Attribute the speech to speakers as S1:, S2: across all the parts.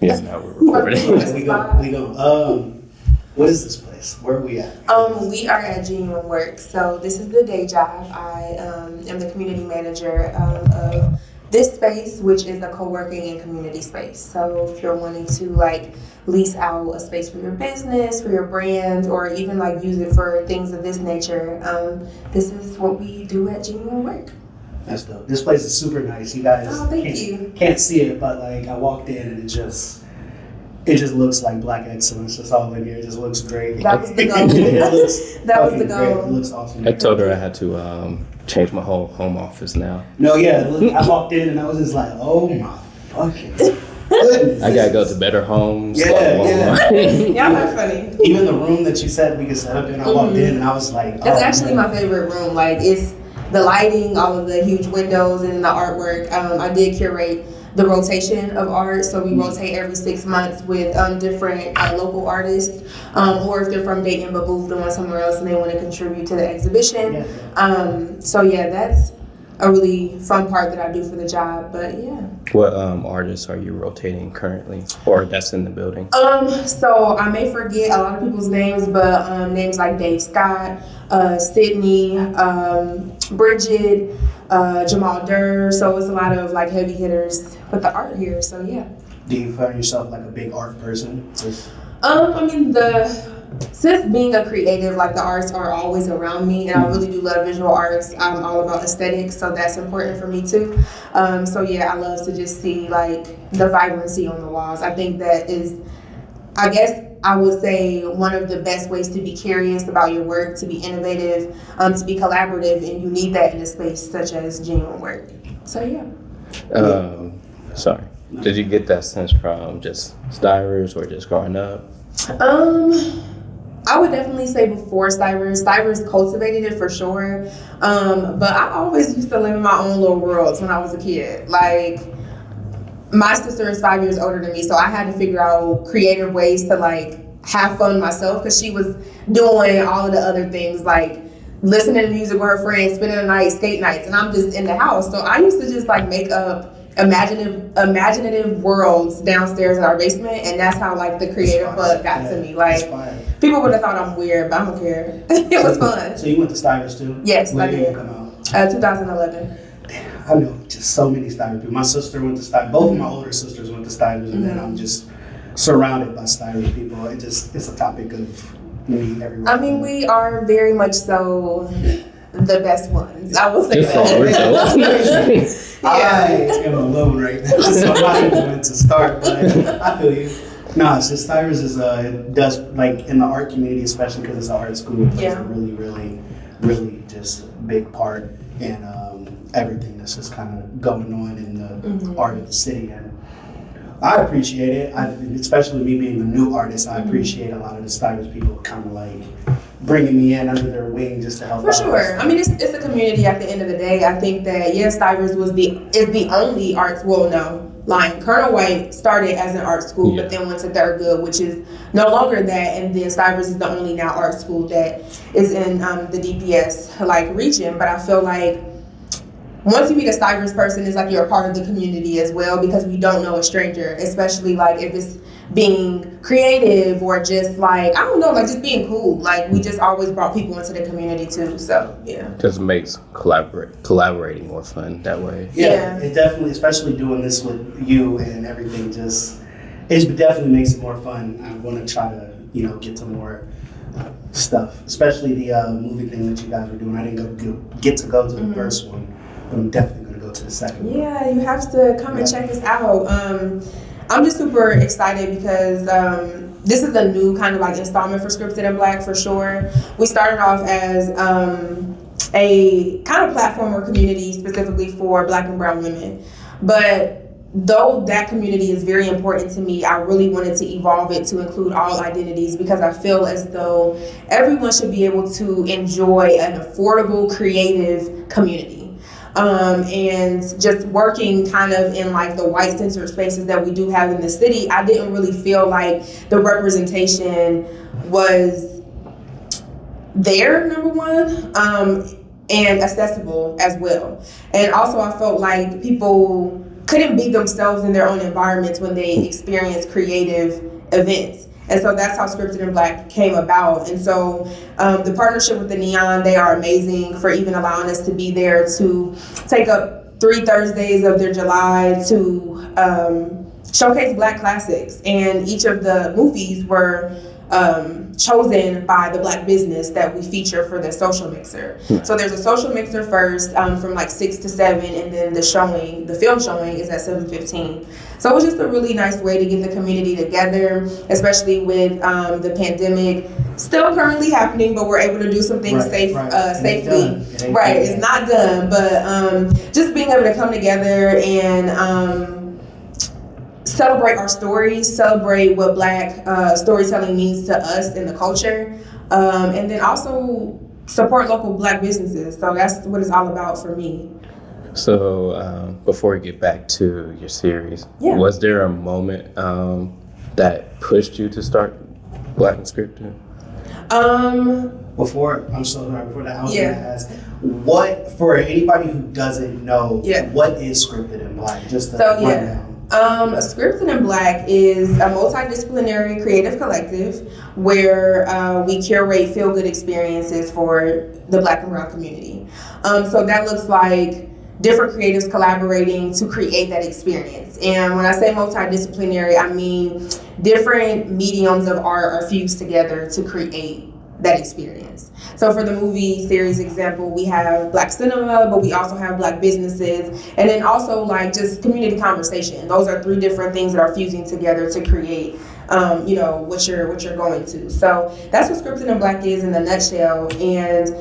S1: Yeah, now we're recording.
S2: we go. What is this place? Where are we at?
S3: We are at Genuine Work. So this is the day job. I am the community manager of this space, which is a co-working and community space. So if you're wanting to like lease out a space for your business, for your brand, or even like use it for things of this nature, this is what we do at Genuine Work.
S2: That's dope. This place is super nice. You guys can't see it, but like I walked in and it just looks like Black excellence. Just all in here. It just looks great.
S3: That was the goal.
S2: That
S3: was the goal.
S2: It looks awesome.
S1: I told her I had to change my whole home office now.
S2: No, yeah. Look, I walked in and I was just like, oh my fucking goodness.
S1: I gotta go to Better Homes.
S2: Yeah.
S3: Y'all are funny.
S2: Even the room that you said we could set up in, I walked in and I was like,
S3: That's actually my favorite room. Like it's the lighting, all of the huge windows, and the artwork. I did curate the rotation of art, so we rotate every 6 months with different local artists, or if they're from Dayton but moved on somewhere else and they want to contribute to the exhibition. So yeah, that's a really fun part that I do for the job. But yeah.
S1: What artists are you rotating currently, or that's in the building?
S3: So I may forget a lot of people's names, but names like Dave Scott, Sydney, Bridget, Jamal Durr. So it's a lot of like heavy hitters with the art here. So yeah.
S2: Do you find yourself like a big art person?
S3: I mean, since being a creative, like the arts are always around me, and I really do love visual arts. I'm all about aesthetics, so that's important for me too. So yeah, I love to just see like the vibrancy on the walls. I think that is, I guess I would say, one of the best ways to be curious about your work, to be innovative, to be collaborative, and you need that in a space such as Genuine Work. So yeah.
S1: Sorry. Did you get that sense from just Stivers or just growing up?
S3: I would definitely say before Stivers. Stivers cultivated it for sure. But I always used to live in my own little worlds when I was a kid. Like, my sister is 5 years older than me, so I had to figure out creative ways to like have fun myself, because she was doing all of the other things like listening to music with her friends, spending the night, skate nights, and I'm just in the house. So I used to just like make up imaginative worlds downstairs in our basement, and that's how like the creative bug got to me. Like, people would have thought I'm weird, but I don't care. It was fun.
S2: So you went to Stivers too?
S3: Yes,
S2: when
S3: I did.
S2: When did you come out?
S3: 2011.
S2: I know just so many Stivers people. My sister went to Stivers. Both of my older sisters went to Stivers, and then I'm just surrounded by Stivers people. It's a topic of me everywhere.
S3: I mean, we are very much so the best ones. I will say
S1: Just so we're so.
S2: I am alone right now, so I'm not even going to start, but I feel you. No, it's just Stivers is it does, like, in the art community, especially because it's an art school, it plays a really just big part in everything that's just kind of going on in the art of the city. And I appreciate it, especially me being a new artist. I appreciate a lot of the Stivers people kind of like bringing me in under their wing just to help
S3: For
S2: out.
S3: sure. I mean, it's a community at the end of the day. I think that, yeah, Stivers is the only arts, well, no, lying. Colonel White started as an art school, but then went to Thurgood, which is no longer that, and then Stivers is the only now art school that is in the DPS like region. But I feel like once you meet a Stivers person, it's like you're a part of the community as well, because we don't know a stranger, especially like if it's being creative or just like, I don't know, like just being cool. Like, we just always brought people into the community too, so yeah.
S1: Just makes collaborating more fun that way.
S2: Yeah, it definitely, especially doing this with you and everything, it definitely makes it more fun. I want to try to, get to more stuff, especially the movie thing that you guys were doing. I didn't get to go to the first one, but I'm definitely going to go to the second one.
S3: Yeah, you have to come and check us out. I'm just super excited because this is a new kind of like installment for Scripted in Black for sure. We started off as a kind of platform or community specifically for Black and brown women. But though that community is very important to me, I really wanted to evolve it to include all identities, because I feel as though everyone should be able to enjoy an affordable, creative community. And just working kind of in like the white censored spaces that we do have in the city, I didn't really feel like the representation was there, number one, and accessible as well. And also I felt like people couldn't be themselves in their own environments when they experience creative events. And so that's how Scripted in Black came about. And so the partnership with the Neon, they are amazing for even allowing us to be there to take up 3 Thursdays of their July to showcase Black classics. And each of the movies were chosen by the Black business that we feature for the social mixer. So there's a social mixer first from like 6 to 7, and then the film showing is at 7:15. So it was just a really nice way to get the community together, especially with the pandemic still currently happening, but we're able to do some things safely. Right, it's not done, but just being able to come together and celebrate our stories, celebrate what Black storytelling means to us in the culture, and then also support local Black businesses. So that's what it's all about for me.
S1: So before we get back to your series,
S3: Yeah.
S1: was there a moment that pushed you to start Black Unscripted?
S2: Before that, I was gonna ask, what, for anybody who doesn't know, what is Scripted in Black? Just the rundown.
S3: Scripted in Black is a multidisciplinary creative collective where we curate feel-good experiences for the Black and brown community. So that looks like different creatives collaborating to create that experience. And when I say multidisciplinary, I mean different mediums of art are fused together to create that experience. So for the movie series example, we have Black cinema, but we also have Black businesses, and then also like just community conversation. Those are 3 different things that are fusing together to create what you're going to. So that's what Scripted in Black is in a nutshell. And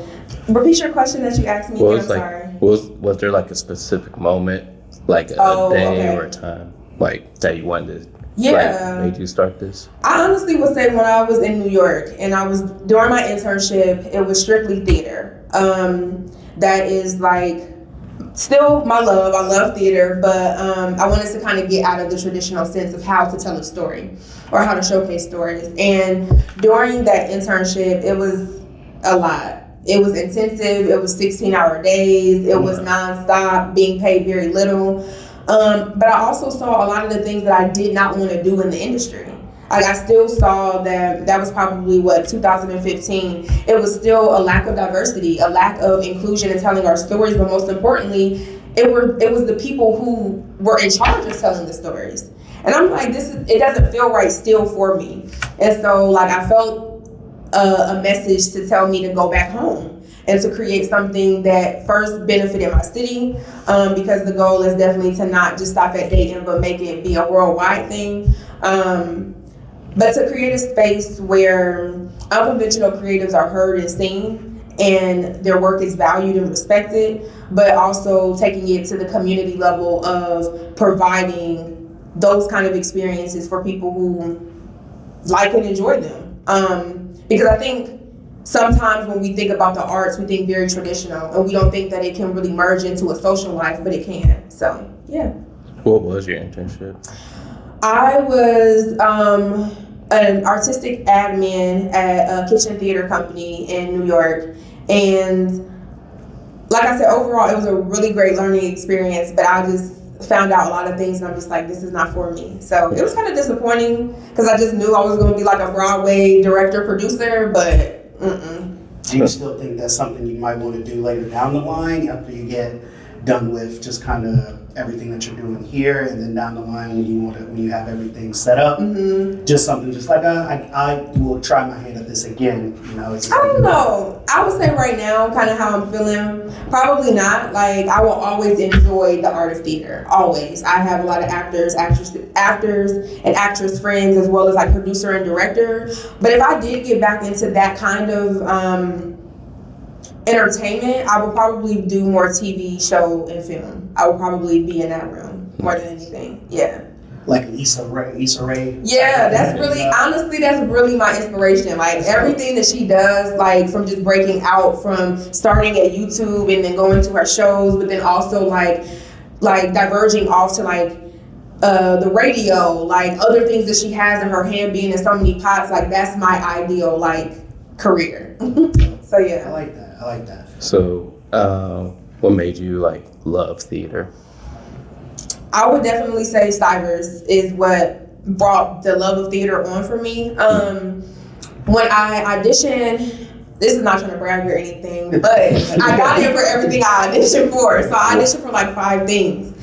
S3: repeat your question that you asked me again, I'm sorry.
S1: Was there like a specific moment, like a day or a time, like that you wanted to made you start this?
S3: I honestly would say when I was in New York and I was during my internship, it was strictly theater. That is like still my love. I love theater, but I wanted to kind of get out of the traditional sense of how to tell a story or how to showcase stories. And during that internship, it was a lot. It was intensive. It was 16-hour days. It was nonstop, being paid very little. But I also saw a lot of the things that I did not want to do in the industry. Like I still saw that was probably 2015. It was still a lack of diversity, a lack of inclusion in telling our stories, but most importantly, it was the people who were in charge of telling the stories. And I'm like, it doesn't feel right still for me. And so like I felt a message to tell me to go back home and to create something that first benefited my city, because the goal is definitely to not just stop at Dayton, but make it be a worldwide thing. But to create a space where unconventional creatives are heard and seen and their work is valued and respected, but also taking it to the community level of providing those kind of experiences for people who like and enjoy them. Because I think sometimes when we think about the arts, we think very traditional, and we don't think that it can really merge into a social life, but it can. So, yeah.
S1: What was your internship?
S3: I was an artistic admin at a kitchen theater company in New York. And like I said, overall, it was a really great learning experience, but I just found out a lot of things and I'm just like, this is not for me. So it was kind of disappointing because I just knew I was going to be like a Broadway director, producer, but
S2: Do you still think that's something you might want to do later down the line after you get done with just kind of everything that you're doing here, and then down the line when you have everything set up, just something just like I will try my hand at this again, I
S3: don't know. I would say right now, kind of how I'm feeling, probably not. Like I will always enjoy the art of theater, always. I have a lot of actors and actress friends, as well as like producer and director. But if I did get back into that kind of entertainment, I would probably do more TV, show, and film. I would probably be in that room more than anything. Yeah.
S2: Like Issa Rae.
S3: Yeah, that's really, honestly, that's really my inspiration. Like everything that she does, like from just breaking out from starting at YouTube and then going to her shows, but then also like diverging off to like the radio, like other things that she has in her hand, being in so many pots, like that's my ideal like career. So yeah.
S2: I like that.
S1: So what made you like love theater?
S3: I would definitely say Stivers is what brought the love of theater on for me. When I auditioned, this is not trying to brag or anything, but I got in for everything I auditioned for. So I auditioned for like 5 things.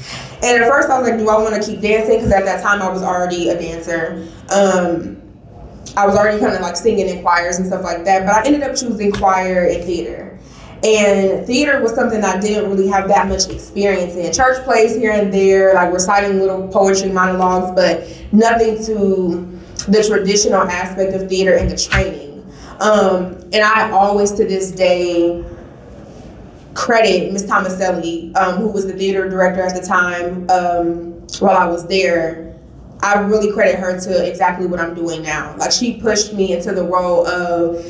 S3: And at first I was like, do I want to keep dancing? Because at that time I was already a dancer. I was already kind of like singing in choirs and stuff like that. But I ended up choosing choir and theater. And theater was something that I didn't really have that much experience in. Church plays here and there, like reciting little poetry monologues, but nothing to the traditional aspect of theater and the training. And I always to this day credit Miss Tomaselli, who was the theater director at the time while I was there. I really credit her to exactly what I'm doing now. Like, she pushed me into the role of,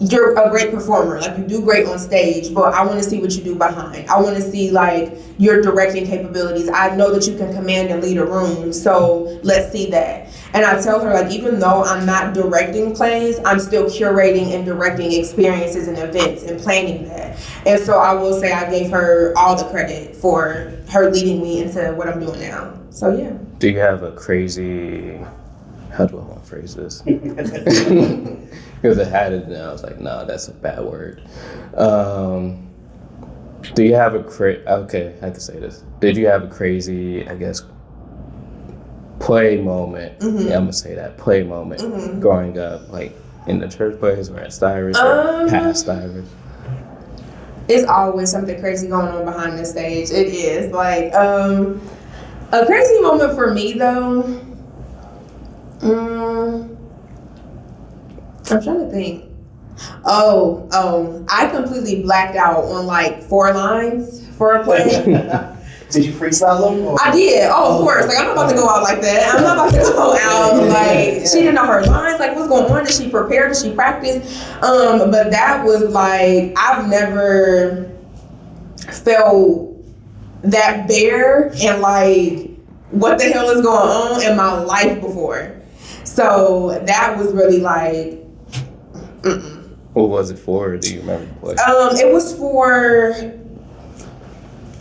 S3: you're a great performer, like you do great on stage, but I want to see what you do behind. I want to see like your directing capabilities. I know that you can command and lead a room, so let's see that. And I tell her, like, even though I'm not directing plays, I'm still curating and directing experiences and events and planning that. And so I will say I gave her all the credit for her leading me into what I'm doing now. So yeah.
S1: Do you have a crazy, how do I want to phrase this? Because I had it and I was like, no, that's a bad word. Do you have okay, I can say this. Did you have a crazy, I guess, play moment? Yeah, I'm gonna say that, play moment growing up, like in the church plays or at Stivers or past Stivers?
S3: It's always something crazy going on behind the stage. It is. Like, a crazy moment for me though, I'm trying to think. I completely blacked out on like 4 lines for a play.
S2: Did you freestyle them? Or?
S3: I did. Of course. Like, I'm not about to go out like that. I'm not about to go out like, she didn't know her lines. Like, what's going on? Did she prepare? Did she practice? But that was like, I've never felt that bare and like, what the hell is going on in my life before. So that was really like,
S1: What was it for? Do you remember the play?
S3: It was for,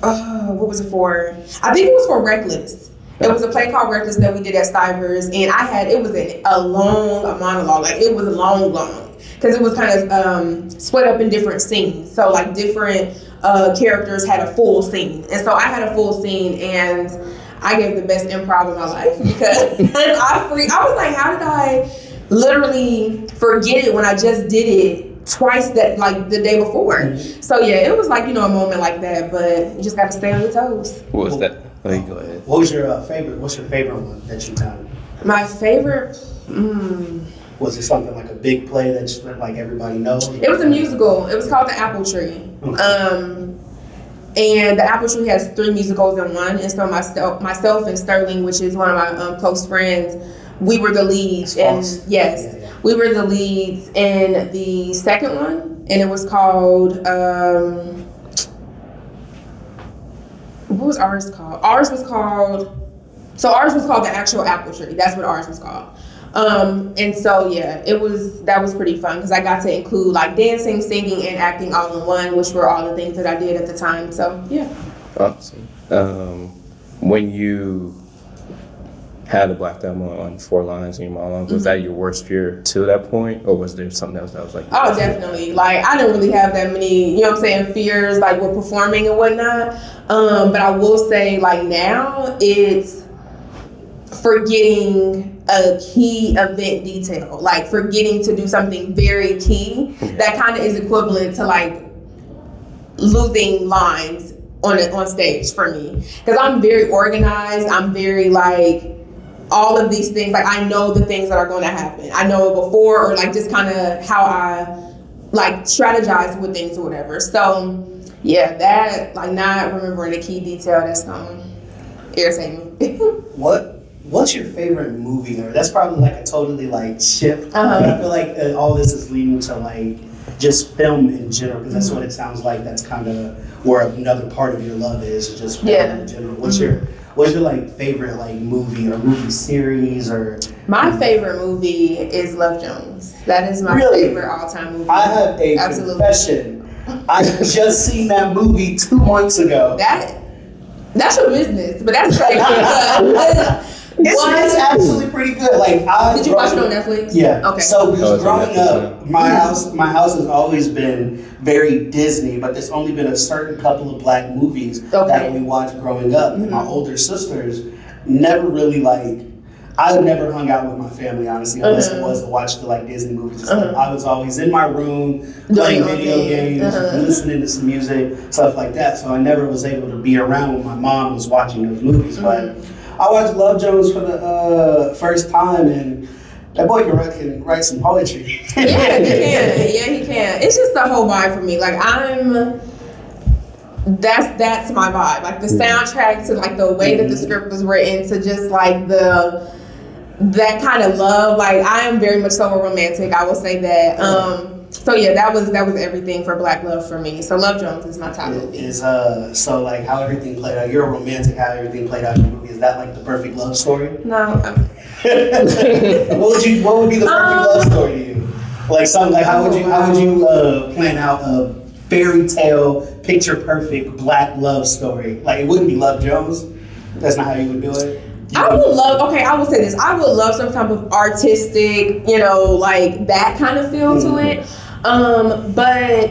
S3: what was it for? I think it was for Reckless. It was a play called Reckless that we did at Stivers, and it was a long monologue. Like, it was long, because it was kind of split up in different scenes. So like different characters had a full scene, and so I had a full scene, and I gave the best improv of my life because I was like, how did I literally forget it when I just did it twice that, like, the day before? So yeah, it was like, a moment like that, but you just got to stay on your toes.
S1: What was that? Oh, you go ahead.
S2: What was your favorite? What's your favorite one that you've done?
S3: My favorite.
S2: Was it something like a big play that like everybody knows?
S3: It was a musical. It was called The Apple Tree. Okay. And The Apple Tree has 3 musicals in one. And so myself and Sterling, which is one of my close friends, we were the leads. And yes, we were the leads in the second one. And it was called, what was ours called? Ours was called The Actual Apple Tree. That's what ours was called. And so yeah, that was pretty fun because I got to include like dancing, singing, and acting all in one, which were all the things that I did at the time. So yeah.
S1: Awesome. When you had a blacked out on 4 lines in your monologue, was that your worst fear to that point, or was there something else that was like?
S3: Oh, definitely. Like, I didn't really have that many, fears like with performing and whatnot. But I will say, like, now it's forgetting a key event detail, like forgetting to do something very key that kind of is equivalent to like losing lines on stage for me, because I'm very organized. I'm very like all of these things, like I know the things that are going to happen. I know it before, or like just kind of how I like strategize with things or whatever. So yeah, that like not remembering a key detail, that's gonna irritate me.
S2: What's your favorite movie? Or that's probably like a totally like shift. But I feel like all this is leading to like just film in general, because that's what it sounds like. That's kind of where another part of your love is, just film in general. What's your like favorite like movie or movie series? Or
S3: my favorite movie is Love Jones. That is my favorite all-time movie.
S2: I have a confession. I just seen that movie 2 months ago.
S3: That's your business, but that's like.
S2: It's actually pretty good. Like,
S3: did you watch it on Netflix?
S2: Yeah.
S3: Okay.
S2: So
S1: it's
S2: growing
S1: on
S2: up, my house has always been very Disney, but there's only been a certain couple of black movies that we watched growing up. And my older sisters never really like. I never hung out with my family, honestly, unless it was to watch the like Disney movies and stuff. I was always in my room playing video games, listening to some music, stuff like that. So I never was able to be around when my mom was watching those movies. But I watched Love Jones for the first time, and that boy can write some poetry.
S3: Yeah, he can. Yeah, he can. It's just the whole vibe for me. Like that's my vibe. Like the soundtrack to like the way that the script was written to just like that kind of love. Like I am very much so a romantic. I will say that. So yeah, that was everything for Black love for me. So Love Jones is my top movie.
S2: Is so like how everything played out. You're a romantic. How everything played out in the movie. Is that like the perfect love story?
S3: No.
S2: What would be the perfect love story to you? Like something like how would you plan out a fairy tale, picture perfect Black love story? Like it wouldn't be Love Jones. That's not how you would do it.
S3: I would say this. I would love some type of artistic, like that kind of feel to it. But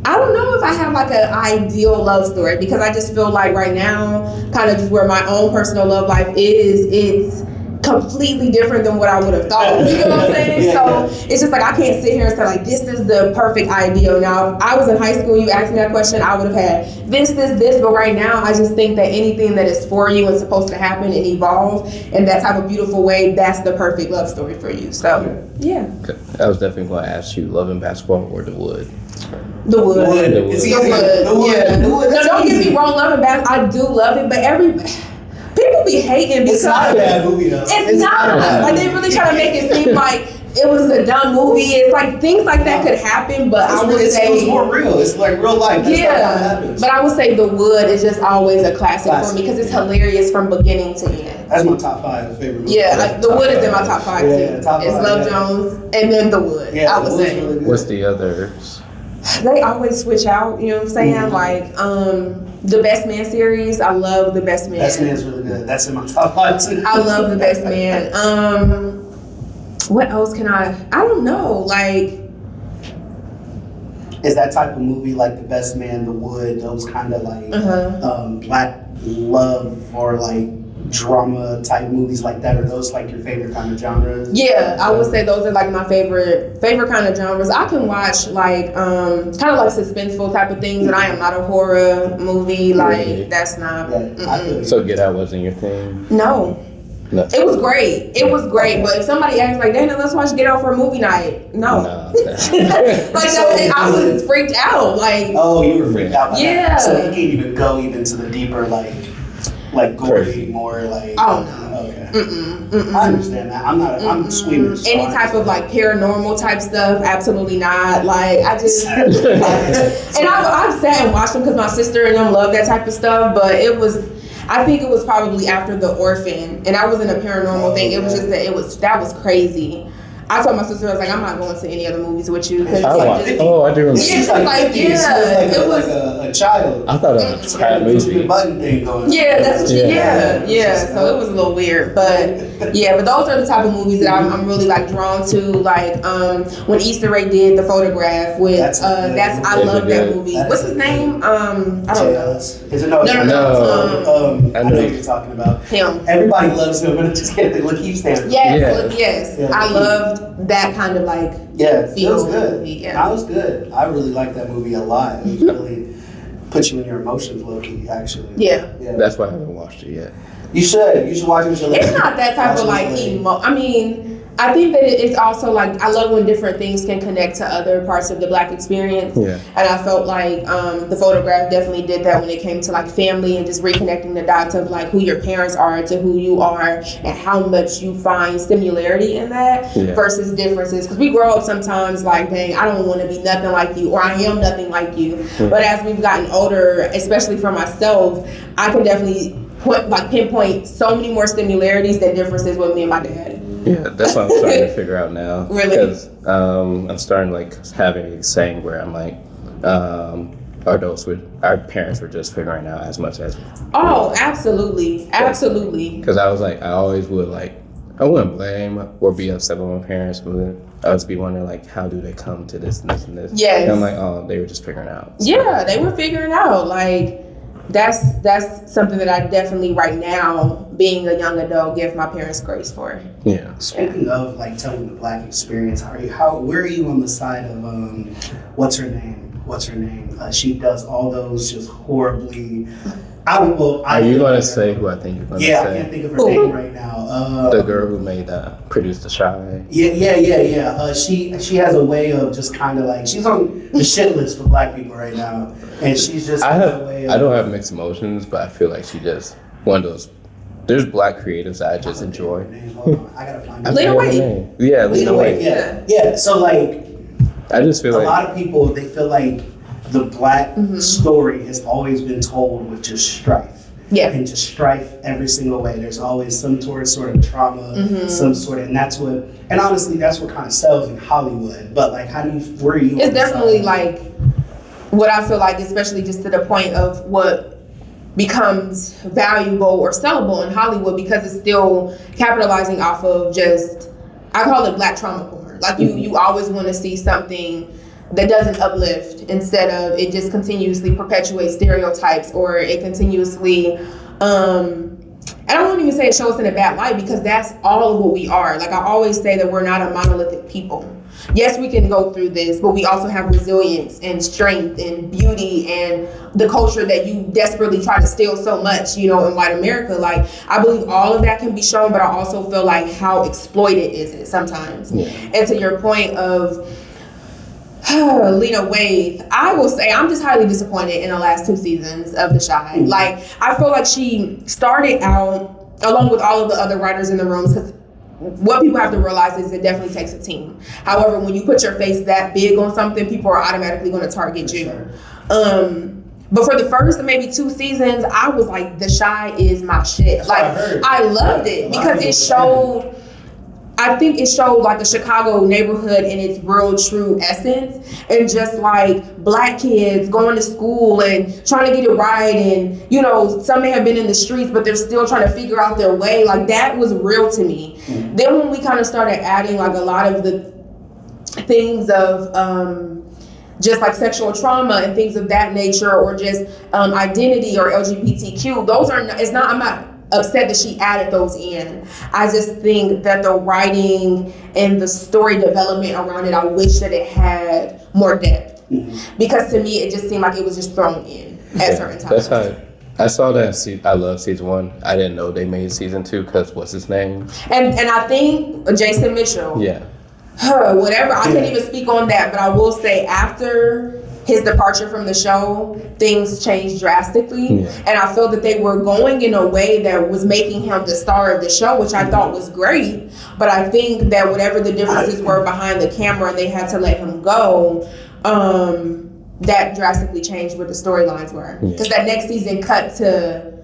S3: I don't know if I have like an ideal love story because I just feel like right now, kind of just where my own personal love life is, it's completely different than what I would have thought. You know what I'm saying? So it's just like I can't sit here and say like this is the perfect ideal. Now, if I was in high school, you asked me that question, I would have had this. But right now, I just think that anything that is for you and supposed to happen and evolve in that type of beautiful way, that's the perfect love story for you. So yeah.
S1: I was definitely going to ask you, Love and Basketball or The Wood?
S3: The Wood.
S2: It's easy. The Wood.
S3: Yeah.
S2: The Wood.
S3: No, don't get me wrong, Love and Basketball, I do love it, but people be hating because
S2: it's not a bad movie though.
S3: It's not. Like they really try to make it seem like it was a dumb movie. It's like things like that could happen, but I would say
S2: it was more real. It's like real life. That's not how it happens.
S3: But I would say The Wood is just always a classic for me because it's hilarious from beginning to end.
S2: That's my top 5 favorite movies.
S3: Yeah, like The Wood is in my top 5 too. It's Love Jones and then The Wood.
S2: Yeah,
S3: I would say.
S2: really
S1: What's the others?
S3: They always switch out, you know what I'm saying? Like, The Best Man series, I love The Best Man.
S2: Best Man's really good. That's in my top 5 too.
S3: I love The Best Man. What else can I don't know, like.
S2: Is that type of movie like The Best Man, The Wood, those kind of like Black love or like drama type movies like that? Are those like your favorite kind of genres?
S3: Yeah, I would say those are like my favorite kind of genres. I can watch like kind of like suspenseful type of things, and I am not a horror movie. Like that's not.
S1: So Get Out wasn't your thing?
S3: No. It was great. But if somebody asks like, Dana, let's watch Get Out for a movie night. No. I was freaked out. Like.
S2: Oh, you were freaked out by
S3: yeah.
S2: that. So you can't even go to the deeper like gory, more like.
S3: Oh no.
S2: Okay. I understand that. I'm squeamish. So
S3: any type of like paranormal type stuff, absolutely not. Like I just and I've sat and watched them because my sister and them love that type of stuff. But I think it was probably after The Orphan, and that wasn't a paranormal thing. It was just that was crazy. I told my sister, I was like, I'm not going to any other movies with you.
S1: I do remember.
S3: Yeah,
S2: it was like a child.
S1: I thought it was a bad movie.
S2: Button thing going.
S3: Yeah, that's what yeah. So it was a little weird, but those are the type of movies that I'm really like drawn to. Like when Issa Rae did The Photograph with I love that movie. What's his name? I don't know.
S2: Is it no?
S3: No.
S2: I know what you're talking about.
S3: Him.
S2: Everybody loves him, but I just can't think. Lakeith Stanfield.
S3: Yes. I loved that kind of like
S2: feel. It was good.
S3: Movie,
S2: That was good. I really liked that movie a lot. It really put you in your emotions, low key. Actually.
S3: Yeah.
S1: That's why I haven't watched it yet.
S2: You should. You should watch it.
S3: It's not that type of like I mean, I think that it's also like I love when different things can connect to other parts of the Black experience.
S1: Yeah.
S3: And I felt like The Photograph definitely did that when it came to like family and just reconnecting the dots of like who your parents are to who you are and how much you find similarity in that versus differences. Because we grow up sometimes like, dang, I don't want to be nothing like you, or I am nothing like you. Mm-hmm. But as we've gotten older, especially for myself, I can definitely pinpoint so many more similarities than differences with me and my dad.
S1: Yeah, that's what I'm starting to figure out now.
S3: Really?
S1: Because I'm starting like having a saying where I'm like, our parents were just figuring out as much as.
S3: Oh, absolutely.
S1: Because I was like, I always would like, I wouldn't blame or be upset with my parents, but I would be wondering like, how do they come to this and this and this?
S3: Yes.
S1: And I'm like, oh, they were just figuring out. So.
S3: Yeah, they were figuring out. Like, that's something that I definitely right now, being a young adult, give my parents grace for.
S1: Yeah.
S2: Speaking of like telling the Black experience, where are you on the side of what's her name? She does all those just horribly.
S1: Are you going to say who I think you're going to say?
S2: Yeah, I can't think of her name right now.
S1: The girl who produced The Chi.
S2: Yeah. She has a way of just kind of like, she's on the shit list for Black people right now, and she's just.
S1: I don't have mixed emotions, but I feel like she just one of those. There's Black creatives that I just enjoy.
S2: Hold on, I gotta find it.
S3: Lena Waithe.
S1: Yeah, Lena
S2: Waithe. Yeah. So like,
S1: I just feel like
S2: a lot of people, they feel like the Black story has always been told with just strife.
S3: Yeah.
S2: And just strife every single way. There's always some sort of trauma, some sort of, and honestly, that's what kind of sells in Hollywood. But like, where are you?
S3: It's definitely like what I feel like, especially just to the point of what becomes valuable or sellable in Hollywood, because it's still capitalizing off of just, I call it Black trauma porn. Like you always want to see something that doesn't uplift, instead of it just continuously perpetuates stereotypes, or it continuously, and I won't even say it shows us in a bad light, because that's all of what we are. Like I always say that we're not a monolithic people. Yes, we can go through this, but we also have resilience and strength and beauty and the culture that you desperately try to steal so much, in white America. Like, I believe all of that can be shown, but I also feel like how exploited is it sometimes. Yeah. And to your point of Lena Waithe, I will say I'm just highly disappointed in the last 2 seasons of The Chi. Like, I feel like she started out, along with all of the other writers in the rooms, because what people have to realize is it definitely takes a team. However, when you put your face that big on something, people are automatically going to target you. But for the first maybe 2 seasons, I was like, The Chi is my shit. Like, I loved it because it showed, I think it showed like a Chicago neighborhood in its real true essence, and just like Black kids going to school and trying to get it right, and some may have been in the streets, but they're still trying to figure out their way. Like, that was real to me. Then when we kind of started adding like a lot of the things of just like sexual trauma and things of that nature, or just identity or LGBTQ, I'm not upset that she added those in. I just think that the writing and the story development around it, I wish that it had more depth. Because to me, it just seemed like it was just thrown in at certain times.
S1: That's how I saw that. I love season 1. I didn't know they made season 2 because what's his name?
S3: And I think Jason Mitchell.
S1: Yeah.
S3: Whatever. I can't even speak on that, but I will say after his departure from the show, things changed drastically. And I feel that they were going in a way that was making him the star of the show, which I thought was great. But I think that whatever the differences were behind the camera, and they had to let him go, that drastically changed what the storylines were. Because that next season cut to...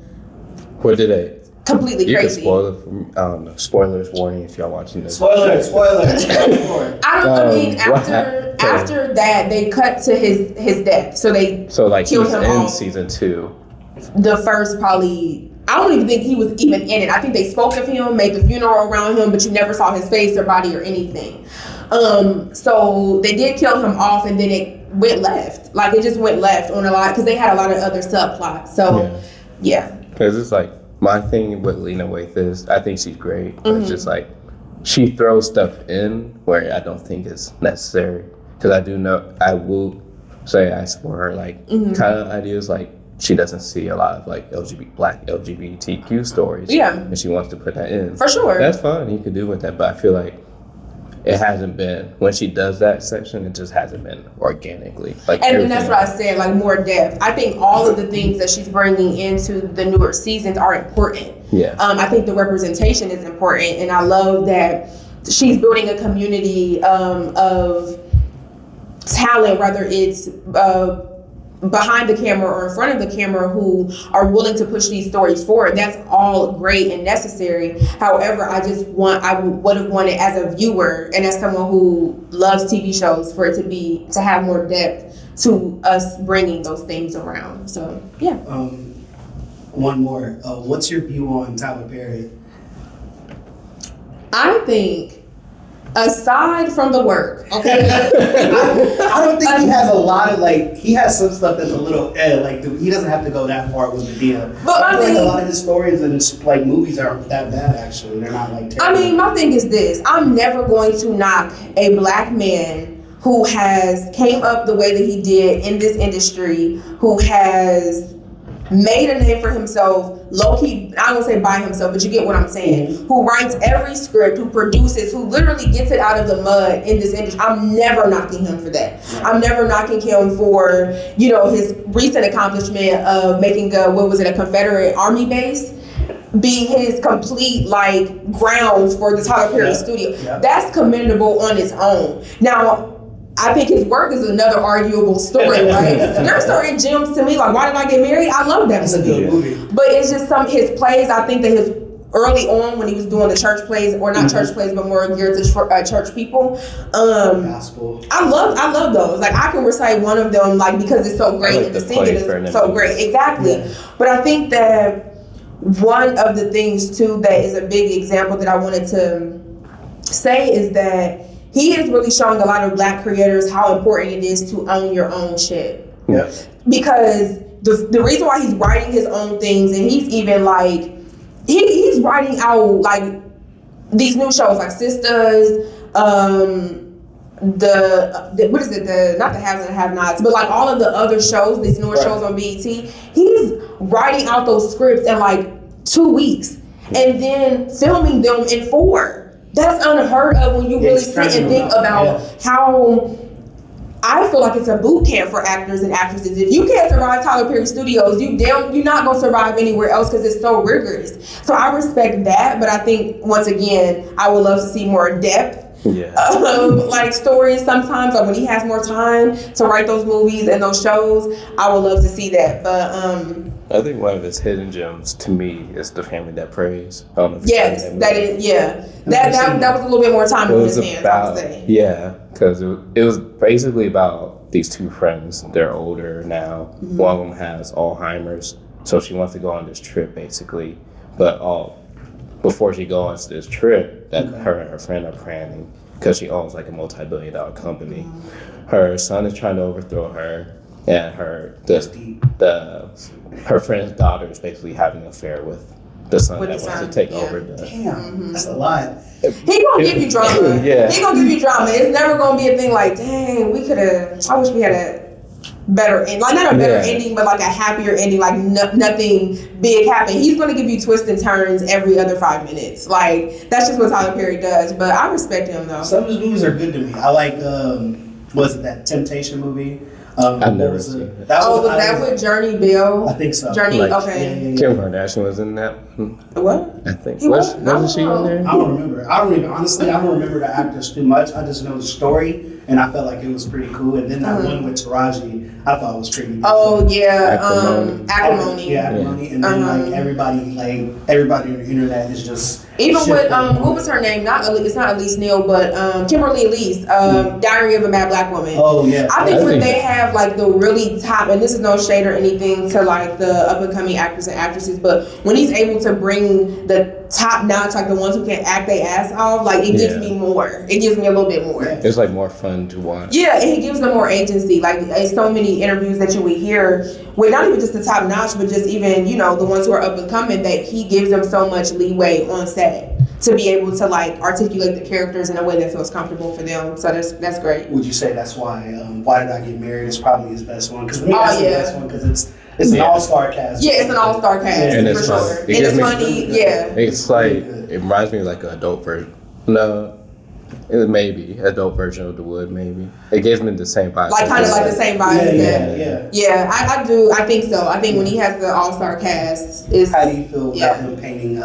S1: What did they...
S3: Completely
S1: you
S3: crazy.
S1: You can spoil it for me. I don't know. Spoilers warning if y'all watching this.
S2: Spoiler.
S3: After that, they cut to his death. So
S1: like
S3: killed
S1: he's
S3: him
S1: in
S3: off.
S1: season 2.
S3: The first probably, I don't even think he was even in it. I think they spoke of him, made the funeral around him, but you never saw his face or body or anything. So they did kill him off, and then it went left. Like, it just went left on a lot, because they had a lot of other subplots. So yeah.
S1: Because it's like, my thing with Lena Waithe is, I think she's great. But it's just like, she throws stuff in where I don't think is necessary. Because I will say I support her, like, kind of ideas, like, she doesn't see a lot of, like, Black LGBTQ stories. Yeah. And she wants to put that in.
S3: For sure.
S1: That's fine, you could do with that, but I feel like it hasn't been, when she does that section, it just hasn't been organically. Like,
S3: and that's what I said, like, more depth. I think all of the things that she's bringing into the newer seasons are important.
S1: Yeah.
S3: I think the representation is important, and I love that she's building a community of talent, whether it's behind the camera or in front of the camera who are willing to push these stories forward. That's all great and necessary. However, I would have wanted as a viewer and as someone who loves TV shows for it to have more depth to us bringing those things around. So yeah.
S2: One more. What's your view on Tyler Perry?
S3: I think, aside from the work, okay.
S2: I don't think he has a lot of he has some stuff that's a little he doesn't have to go that far with Medea.
S3: But
S2: I feel like a lot of his stories and movies aren't that bad actually. They're not terrible.
S3: I mean, my thing is this: I'm never going to knock a black man who has came up the way that he did in this industry, who has made a name for himself, low-key, I don't say by himself, but you get what I'm saying, who writes every script, who produces, who literally gets it out of the mud in this industry. I'm never knocking him for that. I'm never knocking him for, his recent accomplishment of making a Confederate Army base be his complete grounds for the Tyler Perry studio. Yeah. That's commendable on its own. Now, I think his work is another arguable story, right? There are certain gems to me, like Why Did I Get Married? I love that movie. But it's just some his plays, I think that his early on when he was doing the church plays, or not church plays, but more geared to church people.
S2: Gospel.
S3: I love those. I can recite one of them, because it's so great and the singing is so great. Exactly. Yeah. But I think that one of the things too that is a big example that I wanted to say is that he is really showing a lot of black creators how important it is to own your own shit.
S2: Yeah.
S3: Because the reason why he's writing his own things, and he's even he's writing out these new shows like Sisters, what is it? Not the Haves and Have-Nots, but all of the other shows, these newer shows on BET. He's writing out those scripts in 2 weeks and then filming them in 4. That's unheard of when you really sit and think about how I feel like it's a boot camp for actors and actresses. If you can't survive Tyler Perry Studios, you're not gonna survive anywhere else because it's so rigorous. So I respect that, but I think once again, I would love to see more depth. Stories sometimes, when he has more time to write those movies and those shows, I would love to see that. But
S1: I think one of his hidden gems to me is The Family That Prays.
S3: Yes, that is, yeah. That was a little bit more time in his hands, I would say.
S1: Yeah, because it was basically about these two friends. They're older now. Mm-hmm. One of them has Alzheimer's, so she wants to go on this trip basically. But before she goes on this trip, that her and her friend are planning, because she owns a multi-billion-dollar company. Mm-hmm. Her son is trying to overthrow her, and her friend's daughter is basically having an affair with the son that wants to take over.
S2: Damn, that's a lot.
S3: He gonna give you drama. Yeah. He gonna give you drama. It's never gonna be a thing dang, I wish we had a better end. Not a better ending, but a happier ending, nothing big happened. He's gonna give you twists and turns every other 5 minutes. That's just what Tyler Perry does. But I respect him though.
S2: Some of his movies are good to me. I like was it that Temptation movie?
S1: I've never seen it.
S3: Was that with Journey Bill?
S2: I think so.
S3: Journey, okay.
S2: Yeah.
S1: Kim Kardashian was in that one.
S3: What?
S1: I think. Wasn't she in there?
S2: I don't remember. I don't remember the actors too much. I just know the story, and I felt like it was pretty cool. And then that one with Taraji, I thought was pretty good.
S3: Oh, yeah. Acrimony.
S2: Yeah, Acrimony. And then, everybody on the internet is just...
S3: Even with, what was her name? It's not Elise Neal, but Kimberly Elise, Diary of a Mad Black Woman.
S2: Oh, yeah.
S3: I think when they have, the really top, and this is no shade or anything to, the up-and-coming actors and actresses, but when he's able to bring the top notch, the ones who can act their ass off, it gives me more. It gives me a little bit more.
S1: It's, more fun to watch.
S3: Yeah, and he gives them more agency. So many interviews that you would hear with not even just the top notch, but just even, the ones who are up and coming, that he gives them so much leeway on set to be able to articulate the characters in a way that feels comfortable for them. So that's great.
S2: Would you say that's why Why Did I Get Married is probably his best one? Because to me, that's the best one because it's an all-star cast.
S3: Yeah, it's an all-star cast for sure. And it's funny. Yeah.
S1: It's it reminds me of an adult version. No. It may be adult version of The Wood, maybe. It gives me the same vibe.
S3: Kind of the same vibe as that. Yeah, I do. I think so. I think when he has the all-star cast,
S2: how do you feel about him painting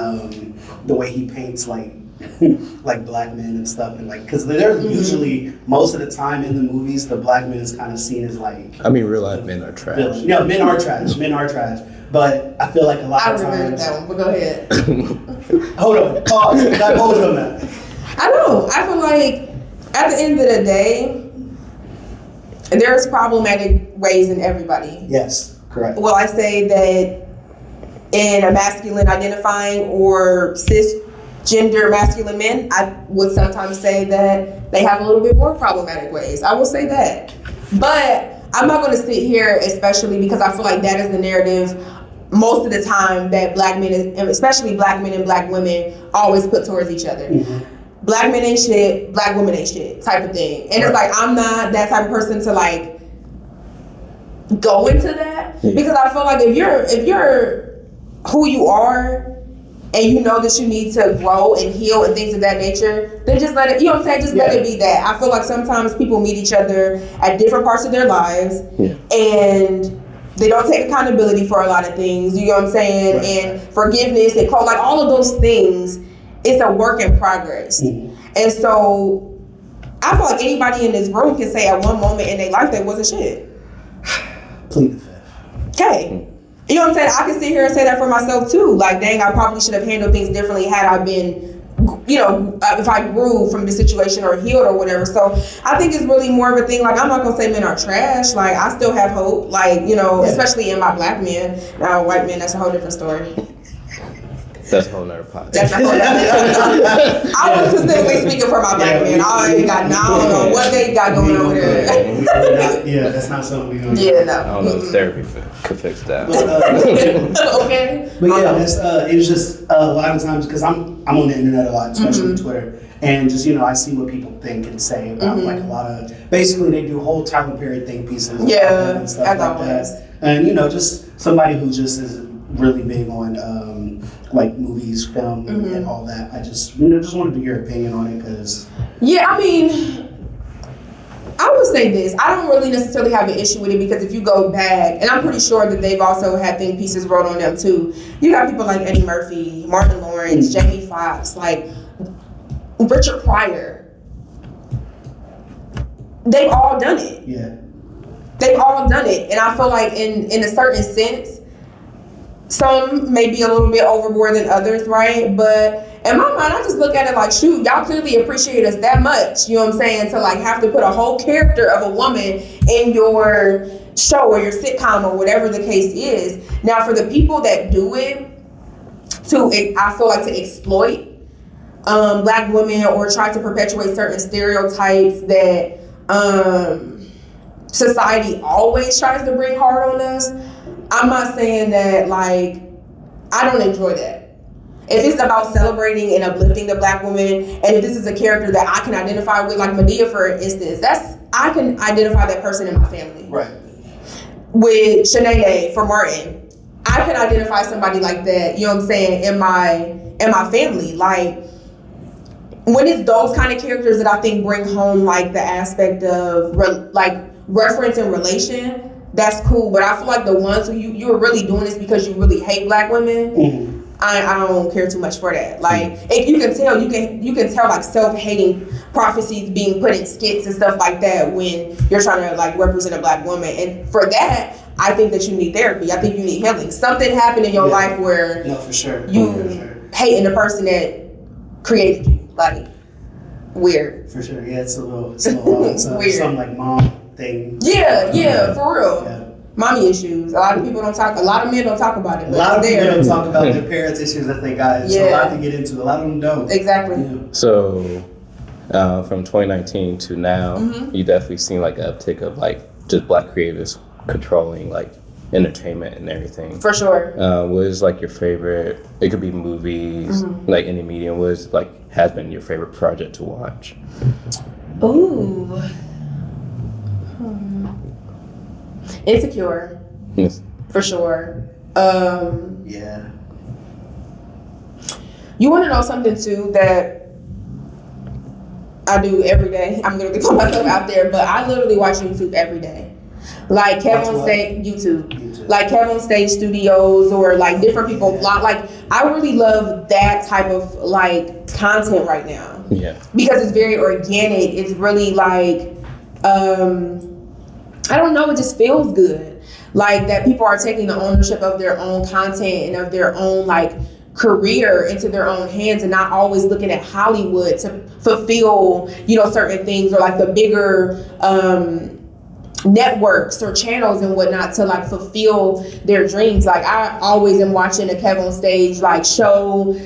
S2: the way he paints like black men and stuff, and like because they're usually most of the time in the movies, the black man is kind of seen as like.
S1: I mean, real life men are trash.
S2: Villain. No, men are trash. Men are trash. But I feel like a lot of times.
S3: I agree with that one, but go ahead.
S2: Hold on, pause. Hold on that.
S3: I don't. I feel like at the end of the day, there's problematic ways in everybody.
S2: Yes, correct.
S3: Will I say that in a masculine identifying or cisgender masculine men, I would sometimes say that they have a little bit more problematic ways. I will say that. But I'm not going to sit here, especially because I feel like that is the narrative most of the time that black men, especially black men and black women, always put towards each other. Black men ain't shit, black women ain't shit type of thing. And it's like, I'm not that type of person to like go into that because I feel like if you're who you are and you know that you need to grow and heal and things of that nature, then just let it, you know what I'm saying? Just let it be that. I feel like sometimes people meet each other at different parts of their lives and they don't take accountability for a lot of things, you know what I'm saying? Right. And forgiveness and like all of those things, it's a work in progress. And so I feel like anybody in this room can say at one moment in their life they wasn't shit.
S2: Plead the fifth.
S3: Okay. You know what I'm saying? I can sit here and say that for myself too. Like, dang, I probably should have handled things differently had I been, you know, if I grew from the situation or healed or whatever. So I think it's really more of a thing. Like, I'm not gonna say men are trash. Like, I still have hope. Like, you know, especially in my black men. Now, white men, that's a whole different story.
S1: That's a whole nother podcast.
S3: That's a whole nother. I was specifically speaking for my black men. I ain't got, I don't know what they got going on there.
S2: Yeah, that's not something we're gonna do.
S3: Yeah, no.
S1: I don't know if therapy could fix that.
S3: Okay.
S2: But yeah, that's it was just a lot of times because I'm on the internet a lot, especially Twitter, and just you know I see what people think and say about like a lot of basically they do whole Tyler Perry think pieces, and stuff like that, and you know just somebody who just is really big on like movies, film, and all that. I just just wanted to get your opinion on it because
S3: I mean. I would say this. I don't really necessarily have an issue with it because if you go back, and I'm pretty sure that they've also had think pieces wrote on them too. You got people like Eddie Murphy, Martin Lawrence, Jamie Foxx, like Richard Pryor. They've all done it.
S2: Yeah.
S3: They've all done it. And I feel like in a certain sense, some may be a little bit overboard than others, right? But in my mind, I just look at it like, shoot, y'all clearly appreciate us that much, you know what I'm saying, to like have to put a whole character of a woman in your show or your sitcom or whatever the case is. Now, for the people that do it, I feel like to exploit black women or try to perpetuate certain stereotypes that society always tries to bring hard on us, I'm not saying that, like, I don't enjoy that. If it's about celebrating and uplifting the black woman, and if this is a character that I can identify with, like Madea, for instance, I can identify that person in my family.
S2: Right.
S3: With Shanae for Martin, I can identify somebody like that, you know what I'm saying, in my family. Like, when it's those kind of characters that I think bring home, like, the aspect of, reference and relation, that's cool. But I feel like the ones who you're really doing this because you really hate black women, I don't care too much for that. Like, if you can tell like self-hating prophecies being put in skits and stuff like that when you're trying to like represent a black woman. And for that, I think that you need therapy. I think you need healing. Something happened in your life where
S2: for sure.
S3: you hating the person that created you. Like, weird.
S2: For sure. Yeah, it's a little weird. Some like mom thing.
S3: Yeah, for real.
S2: Yeah.
S3: Mommy issues. A lot of men don't talk about it.
S2: A lot of people don't talk about their parents' issues that they got. It's a lot to get into. A lot of them don't.
S3: Exactly.
S2: Yeah.
S1: So, from 2019 to now, you definitely seen like an uptick of like just black creators controlling like entertainment and everything.
S3: For sure.
S1: What is like your favorite? It could be movies, like any medium. What is like has been your favorite project to watch?
S3: Ooh. Insecure.
S1: Yes.
S3: For sure.
S2: Yeah.
S3: You want to know something too that I do every day? I'm going to put myself out there, but I literally watch YouTube every day. Like Kevin on stage, YouTube. like Kevin Stage Studios or like different people vlog. Like I really love that type of like content right now.
S1: Yeah.
S3: Because it's very organic. It's really like, I don't know, it just feels good. Like that people are taking the ownership of their own content and of their own like career into their own hands and not always looking at Hollywood to fulfill, you know, certain things or like the bigger networks or channels and whatnot to like fulfill their dreams. Like I always am watching a Kev on Stage like show,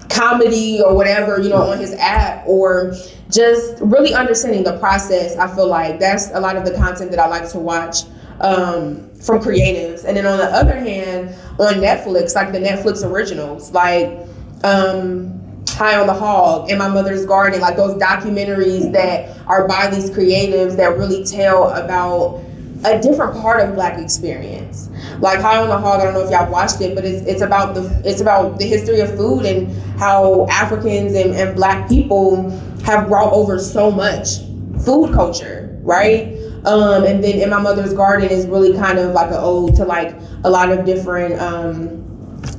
S3: comedy or whatever, you know, on his app, or just really understanding the process. I feel like that's a lot of the content that I like to watch from creatives. And then on the other hand, on Netflix, like the Netflix originals, like High on the Hog, In My Mother's Garden, like those documentaries that are by these creatives that really tell about a different part of Black experience. Like High on the Hog, I don't know if y'all watched it, but it's about the history of food and how Africans and Black people have brought over so much food culture, right? And then In My Mother's Garden is really kind of like an ode to like a lot of different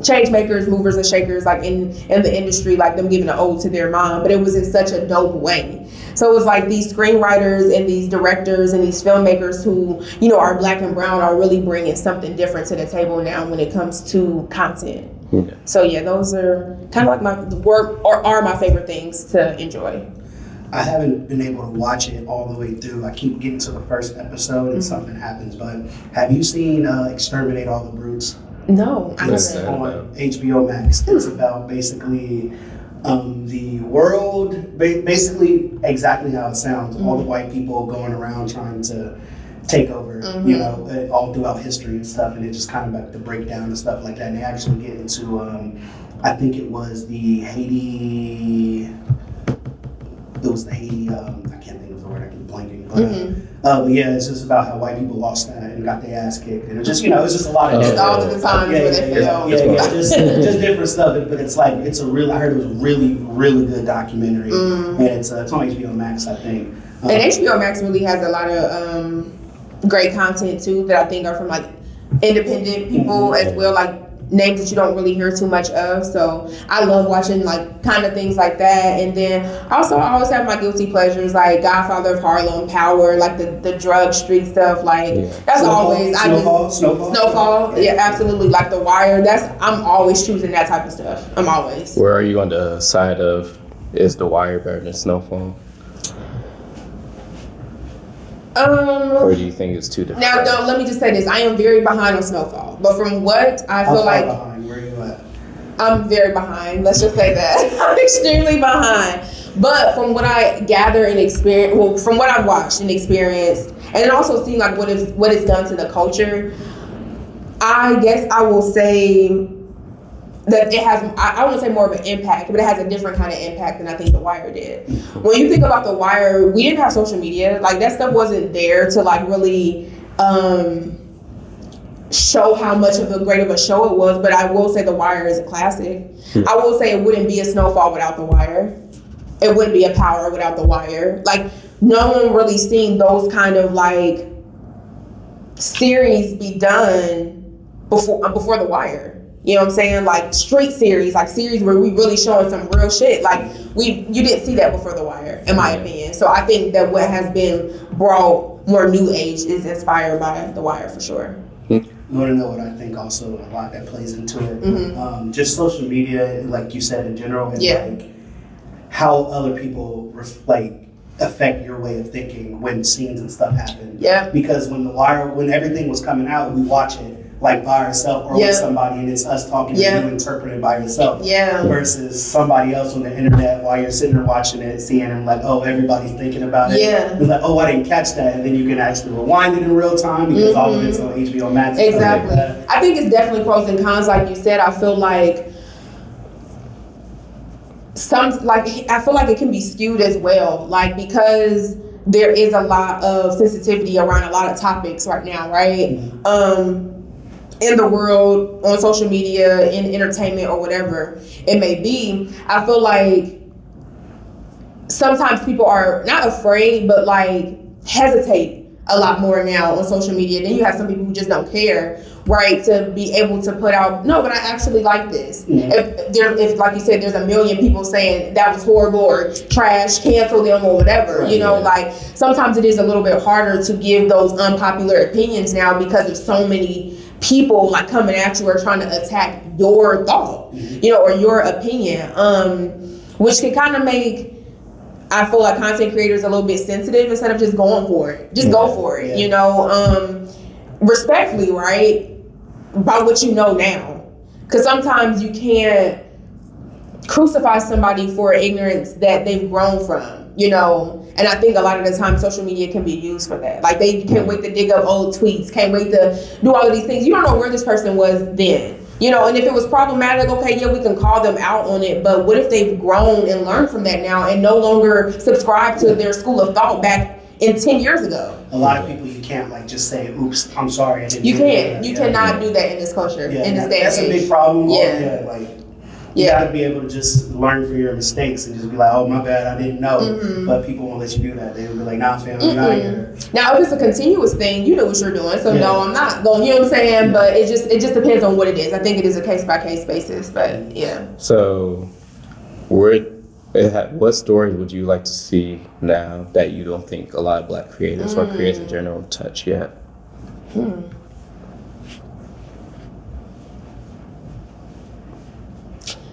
S3: change makers, movers and shakers, like in the industry, like them giving an ode to their mom, but it was in such a dope way. So it was like these screenwriters and these directors and these filmmakers who, you know, are Black and brown are really bringing something different to the table now when it comes to content. Yeah. So yeah, those are kind of like my work or are my favorite things to enjoy.
S2: I haven't been able to watch it all the way through. I keep getting to the first episode and something happens. But have you seen Exterminate All the Brutes?
S3: No, I
S1: What's
S3: haven't.
S1: that?
S2: On HBO Max. It's about basically the world, basically exactly how it sounds. All the white people going around trying to take over, you know, all throughout history and stuff. And it just kind of like the breakdown and stuff like that. And they actually get into, I think it was the Haiti. I can't think of the word, I keep blanking. But yeah, it's just about how white people lost that and got their ass kicked. And it just, you know, it's just a lot of
S3: It's all of the times where they feel.
S2: just different stuff. But it's like, I heard it was a really, really good documentary. And it's on HBO Max, I think.
S3: And HBO Max really has a lot of great content too that I think are from like independent people as well, like names that you don't really hear too much of. So I love watching like kind of things like that. And then also I always have my guilty pleasures like Godfather of Harlem, Power, like the drug street stuff. Like that's always Snowfall. Yeah, absolutely. Like The Wire. I'm always choosing that type of stuff. I'm always.
S1: Where are you on the side of is The Wire better than Snowfall? Or do you think it's too different?
S3: Now, let me just say this. I am very behind on Snowfall. But from what I feel like...
S2: behind. Where are you at?
S3: I'm very behind. Let's just say that. I'm extremely behind. But from what I gather and experience... Well, from what I've watched and experienced, and then also seeing like what it's done to the culture, I guess I will say that it has, I won't say more of an impact, but it has a different kind of impact than I think The Wire did. When you think about The Wire, we didn't have social media. Like that stuff wasn't there to like really show how much of a great of a show it was. But I will say The Wire is a classic. I will say it wouldn't be a Snowfall without The Wire. It wouldn't be a Power without The Wire. Like no one really seen those kind of like series be done before The Wire. You know what I'm saying? Like street series, like series where we really showing some real shit. Like you didn't see that before The Wire, in my opinion. So I think that what has been brought more new age is inspired by The Wire for sure.
S2: You want to know what I think also a lot that plays into it? Just social media, like you said in general, and like how other people affect your way of thinking when scenes and stuff happen. Yeah. Because when everything was coming out, we watch it like by ourselves or with somebody, and it's us talking and you interpret it by yourself. Yeah. Versus somebody else on the internet while you're sitting there watching it, seeing and like, oh, everybody's thinking about it. Yeah. It's like, oh, I didn't catch that, and then you can actually rewind it in real time because all of it's on HBO Max.
S3: Exactly. Like I think it's definitely pros and cons, like you said. I feel like it can be skewed as well, like because there is a lot of sensitivity around a lot of topics right now, right? In the world, on social media, in entertainment or whatever it may be, I feel like sometimes people are not afraid, but like hesitate a lot more now on social media. Then you have some people who just don't care, right? To be able to put out, no, but I actually like this. If like you said, there's a million people saying that was horrible or trash, cancel them or whatever, you know, like sometimes it is a little bit harder to give those unpopular opinions now because of so many people like coming at you or trying to attack your thought, you know, or your opinion, which can kind of make, I feel like, content creators a little bit sensitive instead of just going for it. Just go for it, you know, respectfully, right? By what you know now. Because sometimes you can't crucify somebody for ignorance that they've grown from, you know. And I think a lot of the time social media can be used for that. Like they can't wait to dig up old tweets, can't wait to do all of these things. You don't know where this person was then. You know, and if it was problematic, okay, yeah, we can call them out on it. But what if they've grown and learned from that now and no longer subscribe to their school of thought back in 10 years ago?
S2: A lot of people, you can't like just say, oops, I'm sorry. I didn't
S3: You
S2: do
S3: can't.
S2: that.
S3: You cannot do that in this culture, in this day and
S2: That's a
S3: age.
S2: big problem.
S3: Yeah.
S2: You gotta be able to just learn from your mistakes and just be like, oh, my bad, I didn't know. But people won't let you do that. They'll be like, nah, fam, I'm out of here.
S3: Now, if it's a continuous thing, you know what you're doing. So no, I'm not going. You know what I'm saying? But it just depends on what it is. I think it is a case by case basis. But yeah.
S1: So, what stories would you like to see now that you don't think a lot of Black creators or creators in general touch yet?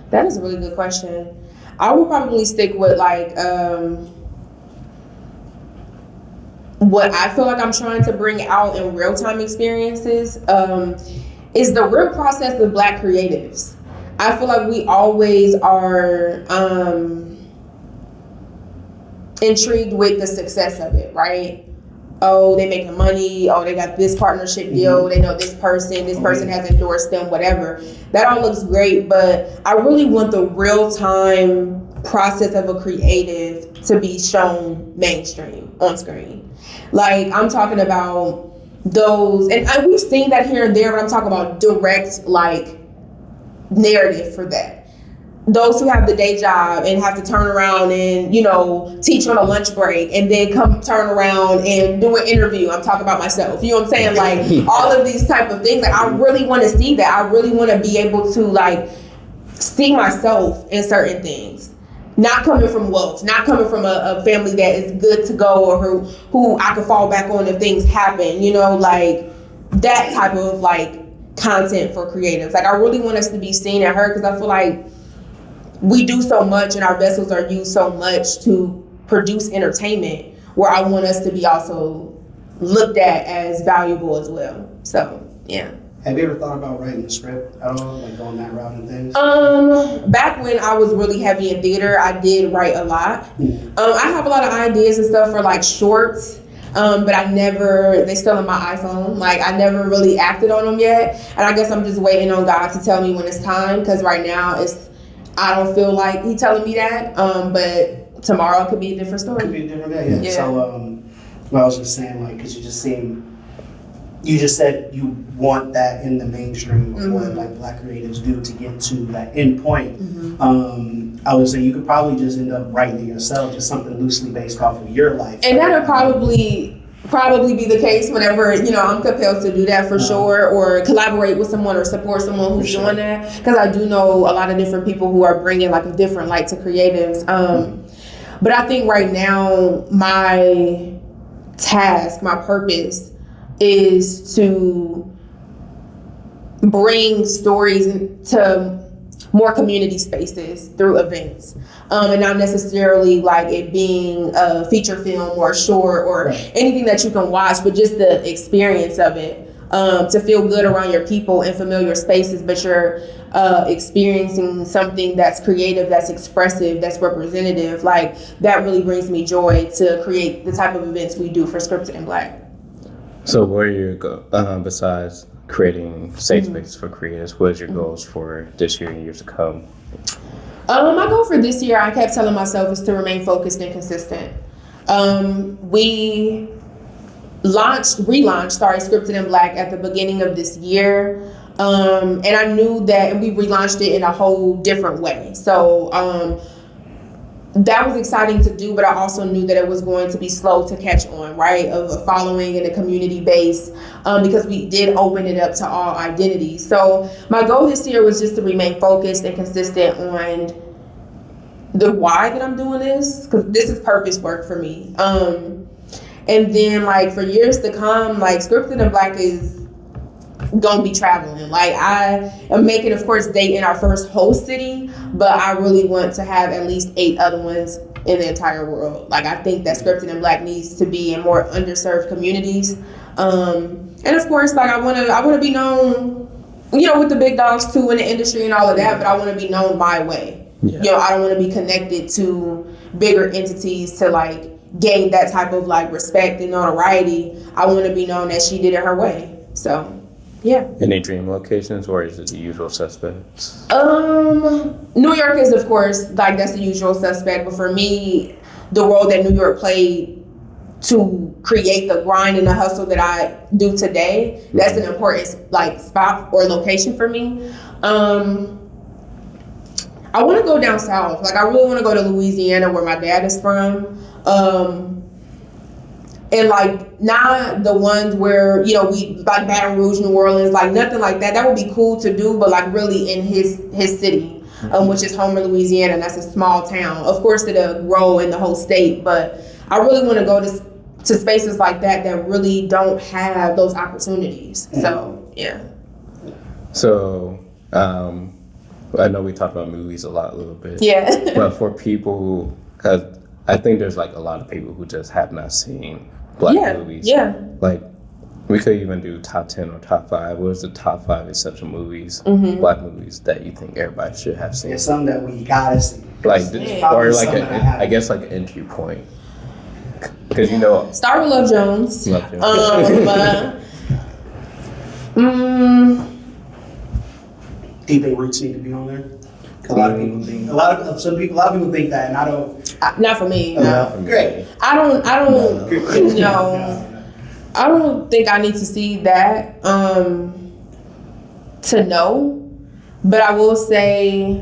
S3: That is a really good question. I would probably stick with like what I feel like I'm trying to bring out in real time experiences is the real process of Black creatives. I feel like we always are intrigued with the success of it, right? Oh, they making money. Oh, they got this partnership deal. They know this person has endorsed them, whatever. That all looks great, but I really want the real time process of a creative to be shown mainstream on screen. Like I'm talking about those, and we've seen that here and there, but I'm talking about direct like narrative for that. Those who have the day job and have to turn around and, you know, teach on a lunch break and then come turn around and do an interview. I'm talking about myself. You know what I'm saying? Like all of these type of things. Like I really want to see that. I really want to be able to like see myself in certain things. Not coming from wealth, not coming from a family that is good to go or who I can fall back on if things happen, you know, like that type of like content for creatives. Like I really want us to be seen and heard because I feel like we do so much and our vessels are used so much to produce entertainment where I want us to be also looked at as valuable as well. So, yeah.
S2: Have you ever thought about writing a script at all, like going that route and things?
S3: Back when I was really heavy in theater, I did write a lot. I have a lot of ideas and stuff for like shorts, but they're still in my iPhone. Like I never really acted on them yet. And I guess I'm just waiting on God to tell me when it's time. Cause right now I don't feel like he telling me that. But tomorrow could be a different story.
S2: Could be a different day, yeah. So, I was just saying, like, cause you just said you want that in the mainstream of what like Black creatives do to get to that end point. I would say you could probably just end up writing it yourself, just something loosely based off of your life.
S3: And that'll probably be the case whenever, you know, I'm compelled to do that for sure, or collaborate with someone or support someone who's doing that. Because I do know a lot of different people who are bringing like a different light to creatives. But I think right now my task, my purpose is to bring stories to more community spaces through events, and not necessarily like it being a feature film or a short or anything that you can watch, but just the experience of it, to feel good around your people in familiar spaces, but you're experiencing something that's creative, that's expressive, that's representative. Like that really brings me joy to create the type of events we do for Scripted in Black.
S1: So where are your besides creating safe spaces for creators, what is your goals for this year and years to come?
S3: My goal for this year, I kept telling myself, is to remain focused and consistent. We relaunched Scripted in Black at the beginning of this year. And I knew that we relaunched it in a whole different way. So that was exciting to do, but I also knew that it was going to be slow to catch on, right? Of a following and a community base, because we did open it up to all identities. So my goal this year was just to remain focused and consistent on the why that I'm doing this, because this is purpose work for me. And then like for years to come, like Scripted in Black is gonna be traveling. Like I am making, of course, Dayton our first host city, but I really want to have at least 8 other ones in the entire world. Like I think that Scripted in Black needs to be in more underserved communities. And of course, like I wanna be known, you know, with the big dogs too in the industry and all of that, but I wanna be known my way. Yeah. You know, I don't wanna be connected to bigger entities to like gain that type of like respect and notoriety. I wanna be known that she did it her way. So yeah.
S1: Any dream locations, or is it the usual suspects?
S3: New York is, of course, like that's the usual suspect. But for me, the role that New York played to create the grind and the hustle that I do today, that's an important like spot or location for me. I want to go down south. Like I really want to go to Louisiana, where my dad is from. And like not the ones where, you know, we like Baton Rouge, New Orleans, like nothing like that. That would be cool to do, but like really in his city, which is Homer, Louisiana, and that's a small town. Of course, it'll grow in the whole state, but I really want to go to spaces like that really don't have those opportunities. So yeah.
S1: So I know we talked about movies a little bit.
S3: Yeah.
S1: But for people, because I think there's like a lot of people who just have not seen Black movies.
S3: Yeah.
S1: Like we could even do top 10 or top 5. What is the top 5 essential movies, Black movies that you think everybody should have seen?
S2: It's something that we gotta see.
S1: Like, or like I guess like an entry point. Because you know,
S3: start with Love Jones.
S1: Love Jones.
S2: Do you think Roots need to be on there? A lot of people think. A lot of people think that, and I don't.
S3: Not for me.
S2: No.
S3: No.
S1: For me.
S2: Great.
S3: I don't. No. I don't think I need to see that to know, but I will say,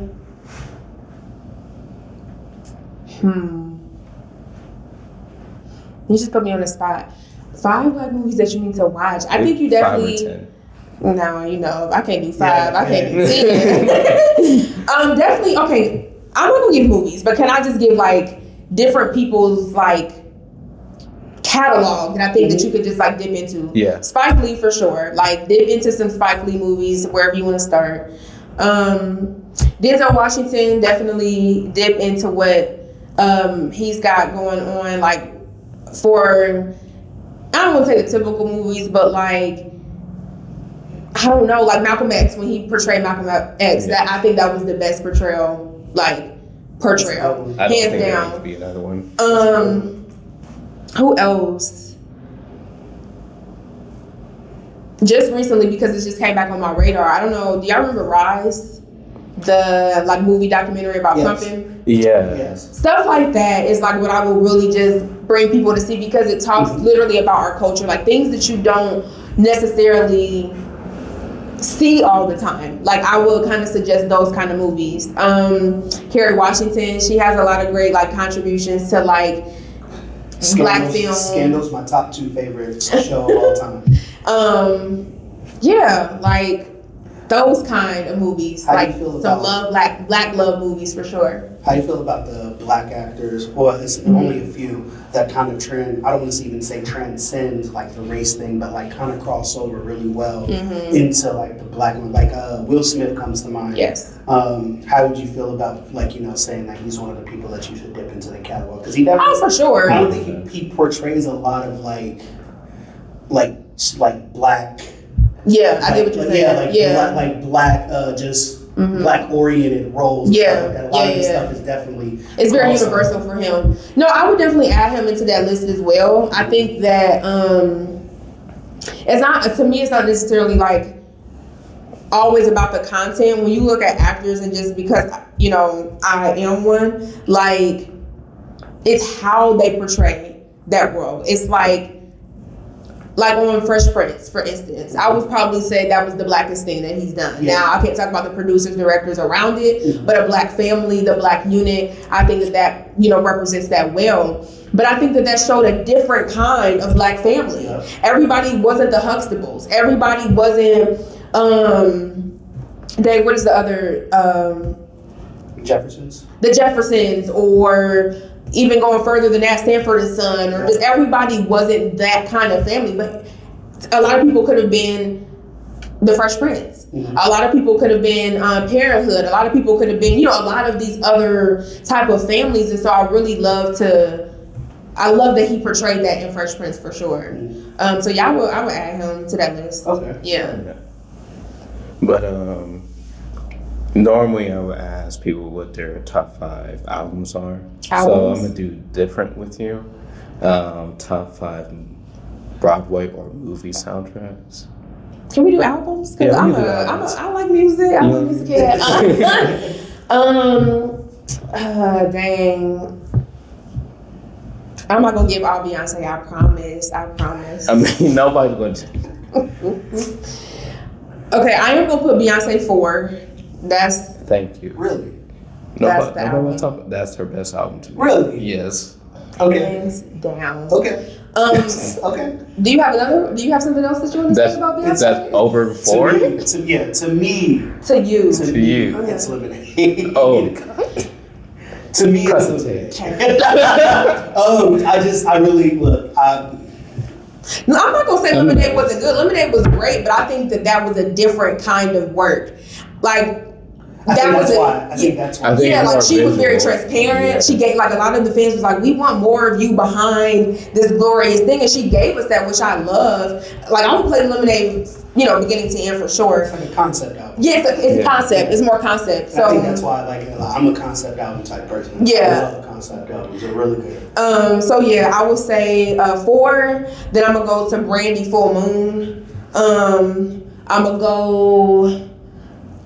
S3: you just put me on the spot. 5 Black movies that you need to watch. I think you definitely.
S1: 5 or 10.
S3: No, you know, I can't do 5. I can't do 10. Definitely. Okay, I'm not gonna give movies, but can I just give like different people's like catalog that I think that you could just like dip into?
S1: Yeah.
S3: Spike Lee for sure. Like dip into some Spike Lee movies wherever you want to start. Denzel Washington, definitely dip into what he's got going on. Like for, I don't want to say the typical movies, but like, I don't know, like Malcolm X, when he portrayed Malcolm X, that I think that was the best portrayal, hands
S1: I don't think there
S3: down.
S1: needs to be another one.
S3: Who else? Just recently, because it just came back on my radar. I don't know. Do y'all remember Rise, the like movie documentary about pumping?
S1: Yeah.
S2: Yes.
S3: Stuff like that is like what I will really just bring people to see, because it talks literally about our culture, like things that you don't necessarily see all the time. Like I will kind of suggest those kind of movies. Kerry Washington, she has a lot of great like contributions to like Black film.
S2: Scandal's my top 2 favorite show of all time.
S3: Yeah, like those kind of movies.
S2: How do you
S3: like
S2: feel
S3: some
S2: about-
S3: black love movies for sure.
S2: How do you feel about the Black actors? Well, it's only a few that kind of trend. I don't want to even say transcend like the race thing, but like kind of cross over really well into like the Black one. Like Will Smith comes to mind.
S3: Yes.
S2: How would you feel about like saying that he's one of the people that you should dip into the catalog? Because he definitely.
S3: Oh, for sure.
S2: I don't think he portrays a lot of like Black.
S3: Yeah, I get what you're saying.
S2: Yeah, Black, Black oriented roles.
S3: Yeah,
S2: Like that. A lot of this stuff is definitely.
S3: It's very universal for him. No, I would definitely add him into that list as well. I think that it's not, to me, it's not necessarily like always about the content. When you look at actors, and just because I am one, like it's how they portray that world. It's like like on Fresh Prince, for instance, I would probably say that was the blackest thing that he's done.
S2: Yeah.
S3: Now, I can't talk about the producers, directors around it, but a black family, the black unit, I think that represents that well. But I think that showed a different kind of black family.
S2: Yeah.
S3: Everybody wasn't the Huxtables. Everybody wasn't, what is the other,
S2: Jeffersons.
S3: the Jeffersons, or even going further than that, Sanford and Son, or just everybody wasn't that kind of family. But a lot of people could have been the Fresh Prince.
S2: Mm-hmm.
S3: A lot of people could have been Parenthood. A lot of people could have been, a lot of these other type of families. And so I really love that he portrayed that in Fresh Prince for sure.
S2: Mm-hmm.
S3: So yeah, I would add him to that list.
S2: Okay.
S3: Yeah.
S1: But normally I would ask people what their top 5 albums are. So I'm gonna do different with you. Top 5 Broadway or movie soundtracks.
S3: Can we do albums? Because
S1: Yeah, we can do albums.
S3: I like music. I'm a music head. Dang. I'm not gonna give all Beyonce. I promise.
S1: I mean, nobody's going to.
S3: Okay, I am gonna put Beyonce 4. That's
S1: Thank you.
S2: Really?
S3: That's the
S1: Nobody
S3: album.
S1: wants to talk. That's her best album to me.
S2: Really?
S1: Yes.
S2: Okay.
S3: hands down.
S2: Okay.
S3: Okay.
S2: Okay.
S3: Do you have something else that you want to say about Beyonce?
S1: That's over 4
S2: To me,
S3: To you.
S1: to you.
S3: Okay.
S2: it's lemonade.
S1: Oh,
S2: To me, it's lemonade. I really look.
S3: No, I'm not gonna say Lemonade wasn't good. Lemonade was great, but I think that was a different kind of work. Like
S2: I think that's why. I think
S1: I think
S3: yeah,
S1: it's
S3: like
S1: more
S3: she was very
S1: visual.
S3: transparent.
S1: Yeah.
S3: She gave, like, a lot of the fans was like, we want more of you behind this glorious thing, and she gave us that, which I love. Like, I would play Lemonade, beginning to end for sure.
S2: It's like a concept album.
S3: Yeah, it's
S1: Yeah.
S3: concept. It's more concept. So
S2: I think that's why I like it a lot. I'm a concept album type person.
S3: Yeah.
S2: I love concept albums. They're really good.
S3: So yeah, I would say 4. Then I'm gonna go to Brandy Full Moon. I'm gonna go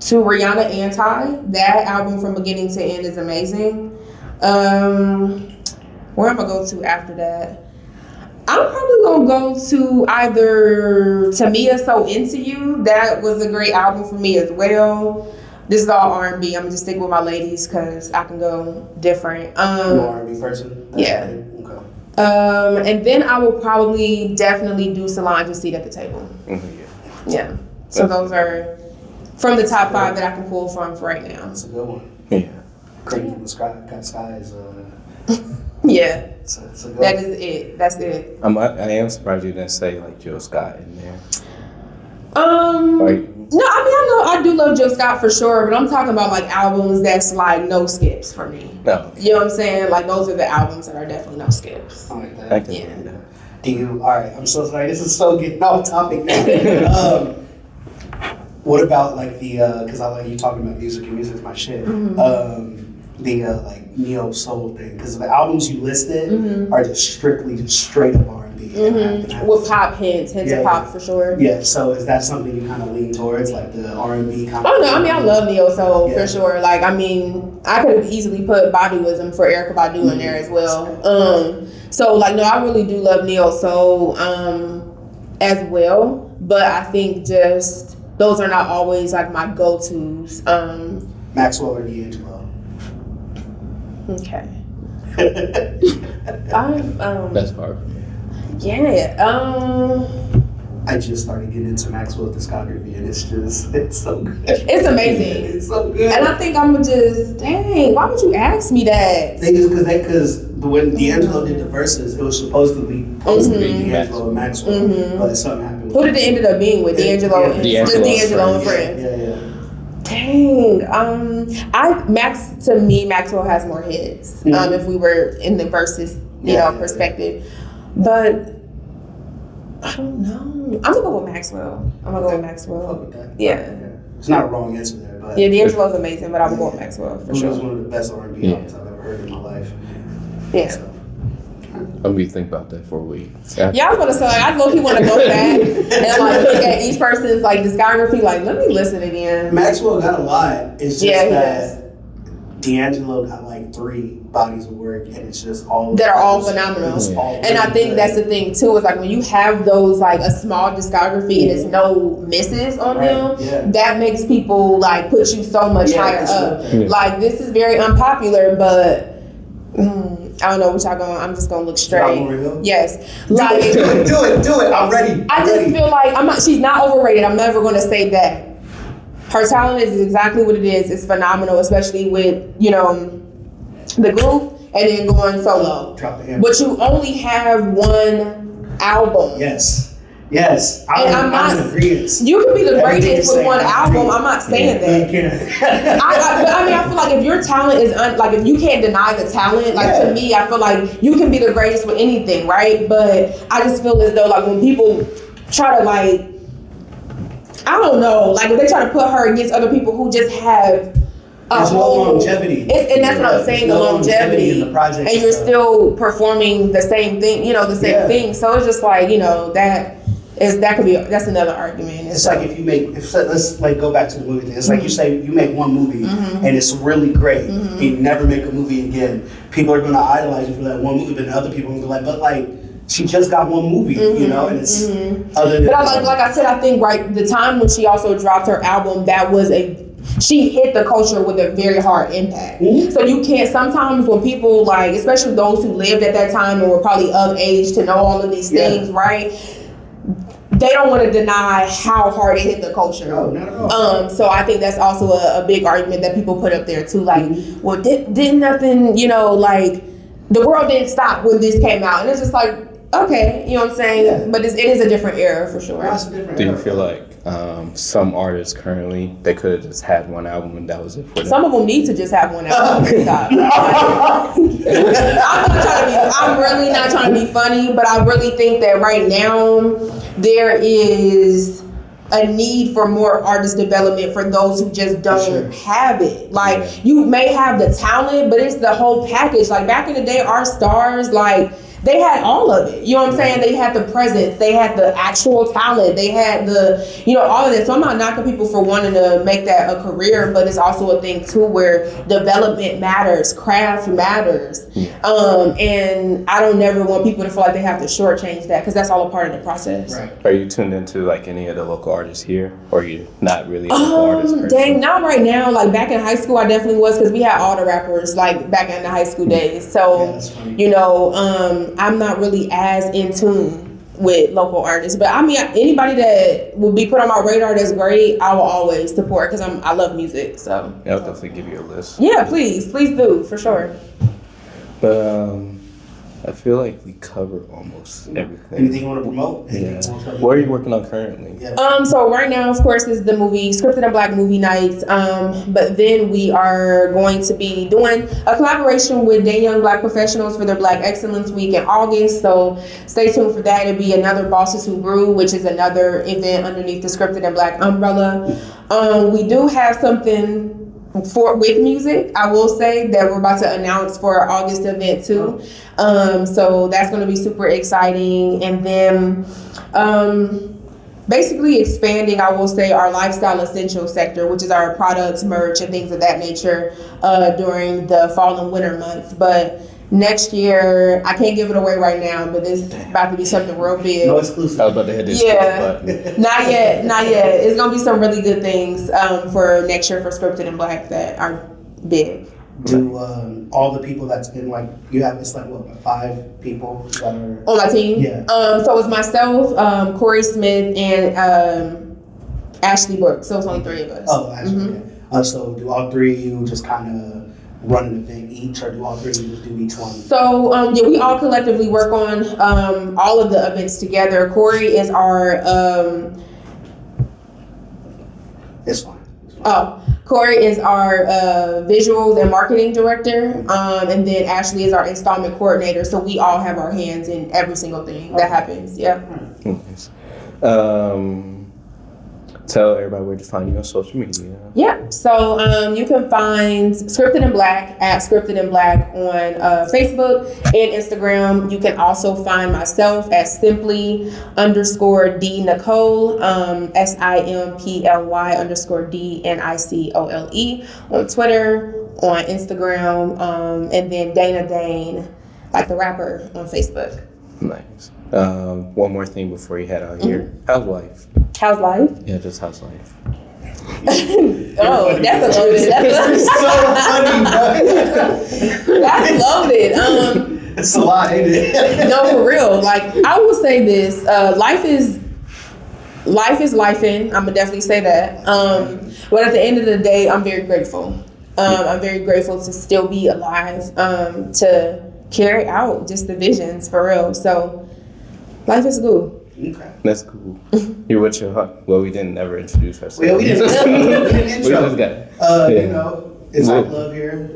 S3: to Rihanna Anti. That album from beginning to end is amazing. Where am I gonna go to after that? I'm probably gonna go to either Tamia So Into You. That was a great album for me as well. This is all R&B. I'm just sticking with my ladies because I can go different.
S2: You R&B person?
S3: yeah.
S2: Okay.
S3: And then I will probably definitely do Solange's Seat at the Table.
S1: Mm-hmm,
S3: Yeah. So those are from the top 5 that I can pull from for right now.
S2: That's a good one.
S1: Yeah.
S2: Crazy in the Sky is
S3: Yeah.
S2: it's a good
S3: That
S2: one.
S3: is it. That's it.
S1: I am surprised you didn't say like Jill Scott in there.
S3: Like,
S1: Like,
S3: no, I do love Jill Scott for sure, but I'm talking about like albums that's like no skips for me.
S1: no.
S3: You know what I'm saying? Like those are the albums that are definitely no skips.
S2: I like that.
S1: I can
S3: Yeah.
S1: do that.
S2: Do you? All right. I'm so sorry. This is so getting off topic now. What about like the? Because I like you talking about music, and music's my shit. The like neo soul thing, because the albums you listed are just straight up R&B.
S3: With pop hints of
S2: Yeah.
S3: pop for sure.
S2: Yeah. So is that something you kind of lean towards, like the R&B kind of?
S3: Oh no, I mean I love neo soul
S2: Yeah.
S3: for sure. Like I mean I could have easily put Baduism for Erykah Badu in there as well. So like no, I really do love neo soul as well. But I think just those are not always like my go-tos.
S2: Maxwell or D'Angelo?
S3: Okay.
S1: That's hard for me.
S3: Yeah.
S2: I just started getting into Maxwell's discography, and it's so good.
S3: It's amazing.
S2: It's so good.
S3: And I think I'm just, dang, why would you ask me that?
S2: They just because when D'Angelo did the verses, it was supposed to be D'Angelo and Maxwell, but something happened.
S3: Who did it end up being with? D'Angelo and just D'Angelo and Friends.
S2: Yeah.
S3: Dang. Maxwell has more hits. If we were in the verses, perspective. But I don't know. I'm gonna go with Maxwell.
S2: Fuck with that.
S3: Yeah.
S2: It's not a wrong answer there, but
S3: Yeah, D'Angelo's amazing, but I'm going with Maxwell for
S2: it was
S3: sure.
S2: one of the best R&B albums I've ever heard in my life.
S3: Yeah.
S2: So,
S1: I'm gonna be thinking about that for a week.
S3: Yeah, I was gonna say, like, I low-key want to go back and like look at each person's like discography. Like, let me listen again.
S2: Maxwell got a lot. It's just
S3: Yeah, he
S2: that D'Angelo got like 3 bodies of work, and it's just all
S3: that are all phenomenal. And I think that's the thing too, is like when you have those like a small discography and there's no misses on them, that makes people like put you so much higher up. Like this is very unpopular, but I don't know what y'all going. I'm just gonna look straight. Yes, like
S2: do it. I'm ready.
S3: I just feel like she's not overrated. I'm never gonna say that. Her talent is exactly what it is. It's phenomenal, especially with, you know, the group and then going solo. But you only have one album.
S2: Yes.
S3: I'm not. You can be the greatest with one album. I'm not saying that. I feel like if your talent is like if you can't deny the talent, like to me, I feel like you can be the greatest with anything, right? But I just feel as though like when people try to like, I don't know, like if they try to put her against other people who just have
S2: there's no longevity.
S3: And that's what I'm saying, the longevity. In the project and you're still performing the same thing, you know, the same thing. So it's just like, you know, that's another argument.
S2: It's like if you make, let's like go back to the movie thing. It's like you say you make one movie and it's really great. And you never make a movie again. People are going to idolize you for that one movie, but then other people will be like, but like, she just got one movie, you know, and it's other than.
S3: But like I said, I think right the time when she also dropped her album, she hit the culture with a very hard impact. So you can't, sometimes when people like, especially those who lived at that time and were probably of age to know all of these things, right? They don't want to deny how hard it hit the culture.
S2: No, not at all.
S3: So I think that's also a big argument that people put up there too. Like, well, didn't nothing, you know, like the world didn't stop when this came out. And it's just like, okay, you know what I'm saying? Yeah. But it is a different era for sure.
S1: Do you feel like some artists currently, they could have just had one album and that was it for them?
S3: Some of them need to just have one album. I'm really not trying to be funny, but I really think that right now there is a need for more artist development for those who just don't have it. Like you may have the talent, but it's the whole package. Like back in the day, our stars, like they had all of it. You know what I'm saying? They had the presence. They had the actual talent. They had the, you know, all of that. So I'm not knocking people for wanting to make that a career, but it's also a thing too where development matters, craft matters. And I don't never want people to feel like they have to shortchange that because that's all a part of the process.
S1: Right. Are you tuned into like any of the local artists here, or are you not really a local artist person?
S3: Dang, not right now. Like back in high school, I definitely was because we had all the rappers like back in the high school days. So, you know, I'm not really as in tune with local artists, but I mean, anybody that will be put on my radar that's great, I will always support because I love music. So
S1: yeah, I'll definitely give you a list.
S3: Yeah, please do for sure.
S1: But I feel like we cover almost everything.
S2: Anything you want to promote?
S1: Yeah. What are you working on currently?
S3: So right now, of course, is the movie Scripted and Black movie nights. But then we are going to be doing a collaboration with Day Young Black Professionals for their Black Excellence Week in August. So stay tuned for that. It'll be another Bosses Who Brew, which is another event underneath the Scripted and Black umbrella. We do have something with music, I will say, that we're about to announce for our August event too. So that's going to be super exciting. And then basically expanding, I will say, our lifestyle essential sector, which is our products, merch, and things of that nature during the fall and winter months. But next year, I can't give it away right now, but it's about to be something real big.
S2: No exclusive.
S1: I was about to hit this.
S3: Not yet. It's gonna be some really good things for next year for Scripted and Black that are big.
S2: Do all the people that's in like you have it's like what 5 people that are
S3: on my team?
S2: Yeah.
S3: So it's myself, Corey Smith, and Ashley Brooks. So it's only 3 of us.
S2: Oh, actually. Okay. So do all 3 of you just kind of run an event each, or do all 3 of you do each one?
S3: So we all collectively work on all of the events together. Corey is our
S2: It's fine.
S3: Corey is our visuals and marketing director, and then Ashley is our installment coordinator. So we all have our hands in every single thing that happens. Yeah.
S1: tell everybody where to find you on social media.
S3: Yeah, so you can find Scripted in Black at Scripted in Black on Facebook and Instagram. You can also find myself at simply_D Nicole, SIMPLY_D_NICOLE on Twitter, on Instagram, and then Dana Dane, like the rapper, on Facebook.
S1: Nice. One more thing before you head out here. How's life?
S3: How's life?
S1: Yeah, just how's life?
S3: Oh, that's a loaded.
S2: It's so funny, bro.
S3: That's loaded.
S2: It's a lot, ain't it?
S3: No, for real. Like, I will say this: life is lifing. I'm gonna definitely say that. But at the end of the day, I'm very grateful. I'm very grateful to still be alive. To carry out just the visions, for real. So, life is good.
S2: Okay.
S1: That's cool. You're with your heart. Well, we didn't ever introduce ourselves.
S2: Well, we didn't intro.
S1: We just got.
S2: You know, it's like love here.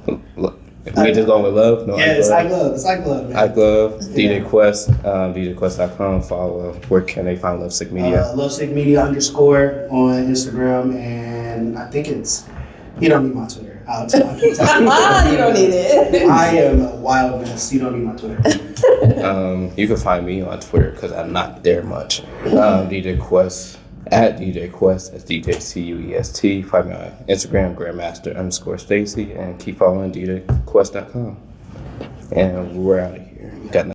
S1: We just going with love. No,
S2: Yeah, it's like love. It's like love, man.
S1: I love DJ Quest. DJQuest.com. Follow. Where can they find Lovesick Media?
S2: Lovesick Media _ on Instagram, and I think it's. You don't need my Twitter. I'll keep telling you.
S3: You don't need it.
S2: I am a wild mess. You don't need my Twitter.
S1: You can find me on Twitter because I'm not there much. DJ Quest at DJ Quest. That's DJCUEST. Find me on Instagram, Grandmaster_Stacy, and keep following DJQuest.com. And we're out of here.